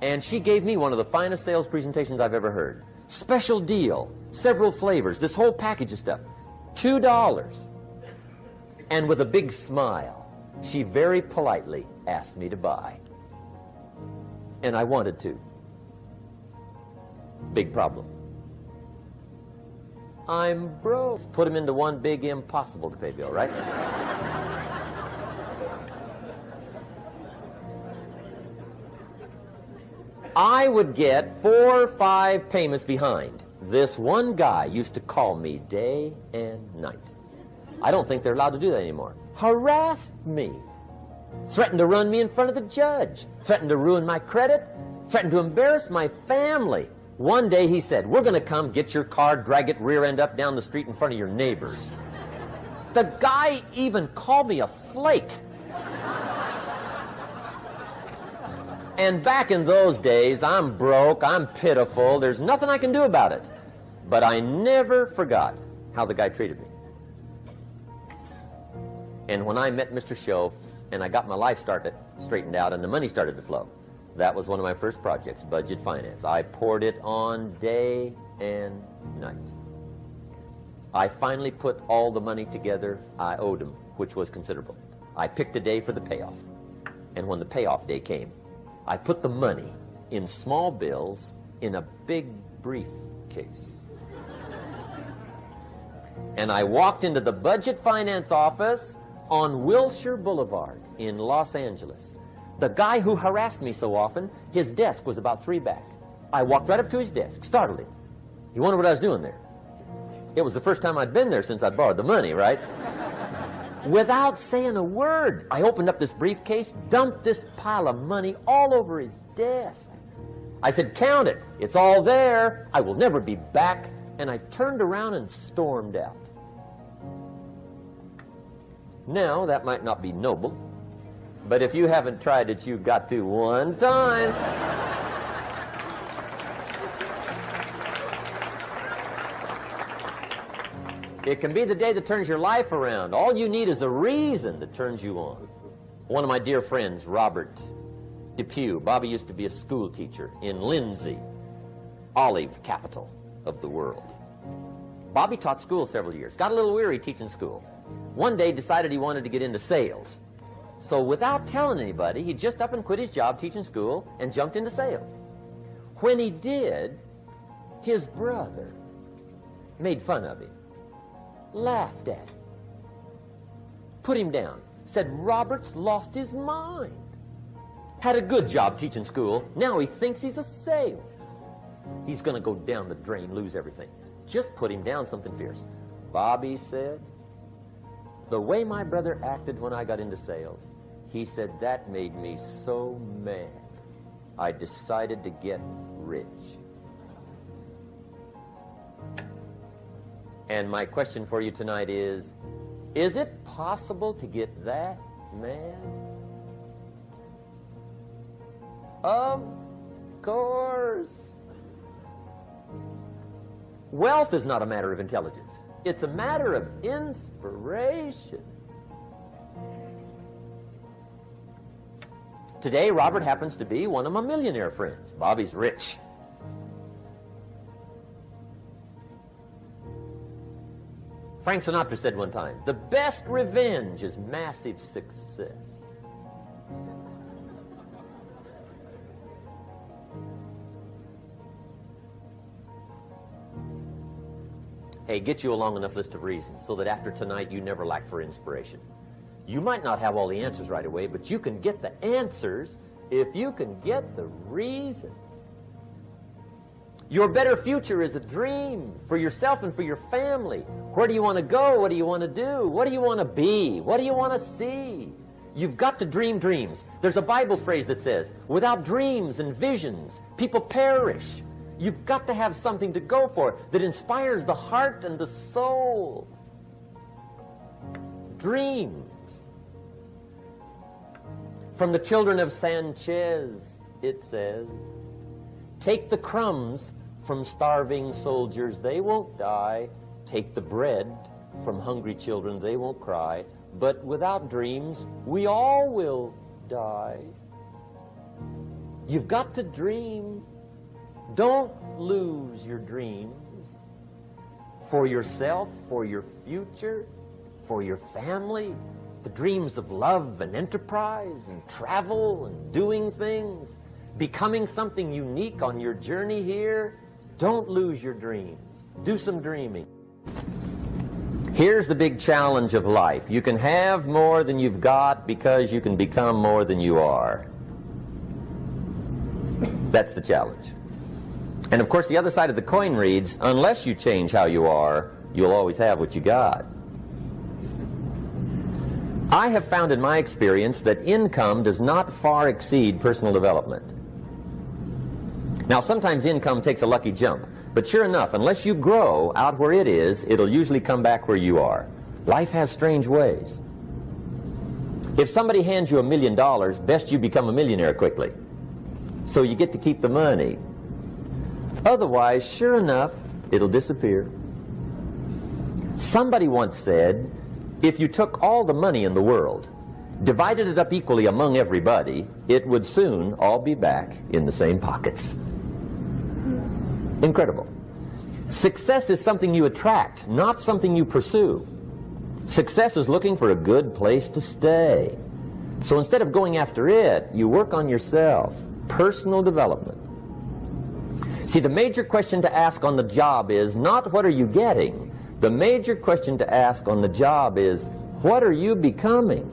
And she gave me one of the finest sales presentations I've ever heard. Special deal, several flavors, this whole package of stuff, $2. And with a big smile, she very politely asked me to buy. And I wanted to. Big problem. I'm broke. Put them into one big impossible to pay bill, right? I would get 4 or 5 payments behind. This one guy used to call me day and night. I don't think they're allowed to do that anymore. Harassed me. Threatened to run me in front of the judge. Threatened to ruin my credit. Threatened to embarrass my family. One day he said, "We're going to come get your car, drag it rear end up down the street in front of your neighbors." The guy even called me a flake. And back in those days, I'm broke, I'm pitiful, there's nothing I can do about it. But I never forgot how the guy treated me. And when I met Mr. Shoaf and I got my life straightened out and the money started to flow, that was one of my first projects, budget finance. I poured it on day and night. I finally put all the money together I owed him, which was considerable. I picked a day for the payoff. And when the payoff day came, I put the money in small bills in a big briefcase. And I walked into the budget finance office on Wilshire Boulevard in Los Angeles. The guy who harassed me so often, his desk was about 3 back. I walked right up to his desk, startled him. He wondered what I was doing there. It was the first time I'd been there since I'd borrowed the money, right? Without saying a word, I opened up this briefcase, dumped this pile of money all over his desk. I said, "Count it. It's all there. I will never be back." And I turned around and stormed out. Now, that might not be noble, but if you haven't tried it, you've got to one time. It can be the day that turns your life around. All you need is a reason that turns you on. One of my dear friends, Robert Depew, Bobby used to be a school teacher in Lindsay, olive capital of the world. Bobby taught school several years, got a little weary teaching school. One day decided he wanted to get into sales. So without telling anybody, he just up and quit his job teaching school and jumped into sales. When he did, his brother made fun of him, laughed at him, put him down, said Robert's lost his mind. Had a good job teaching school, now he thinks he's a salesman. He's going to go down the drain, lose everything. Just put him down something fierce. Bobby said, "The way my brother acted when I got into sales," he said, "that made me so mad, I decided to get rich." And my question for you tonight is it possible to get that mad? Of course. Wealth is not a matter of intelligence. It's a matter of inspiration. Today, Robert happens to be one of my millionaire friends. Bobby's rich. Frank Sinatra said one time, "The best revenge is massive success." Hey, get you a long enough list of reasons so that after tonight you never lack for inspiration. You might not have all the answers right away, but you can get the answers if you can get the reasons. Your better future is a dream for yourself and for your family. Where do you want to go? What do you want to do? What do you want to be? What do you want to see? You've got to dream dreams. There's a Bible phrase that says, without dreams and visions, people perish. You've got to have something to go for that inspires the heart and the soul. Dreams. From the children of Sanchez, it says, take the crumbs from starving soldiers, they won't die. Take the bread from hungry children, they won't cry. But without dreams, we all will die. You've got to dream. Don't lose your dreams. For yourself, for your future, for your family. The dreams of love and enterprise and travel and doing things. Becoming something unique on your journey here. Don't lose your dreams. Do some dreaming. Here's the big challenge of life. You can have more than you've got because you can become more than you are. That's the challenge. And of course the other side of the coin reads, unless you change how you are, you'll always have what you got. I have found in my experience that income does not far exceed personal development. Now sometimes income takes a lucky jump. But sure enough, unless you grow out where it is, it'll usually come back where you are. Life has strange ways. If somebody hands you $1 million, best you become a millionaire quickly, so you get to keep the money. Otherwise, sure enough, it'll disappear. Somebody once said, if you took all the money in the world, divided it up equally among everybody, it would soon all be back in the same pockets. Incredible. Success is something you attract, not something you pursue. Success is looking for a good place to stay. So instead of going after it, you work on yourself. Personal development. See, the major question to ask on the job is not what are you getting. The major question to ask on the job is what are you becoming?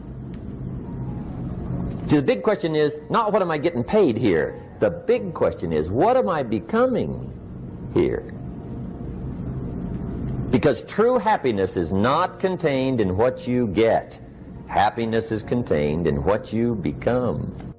See, the big question is not what am I getting paid here. The big question is what am I becoming here? Because true happiness is not contained in what you get. Happiness is contained in what you become.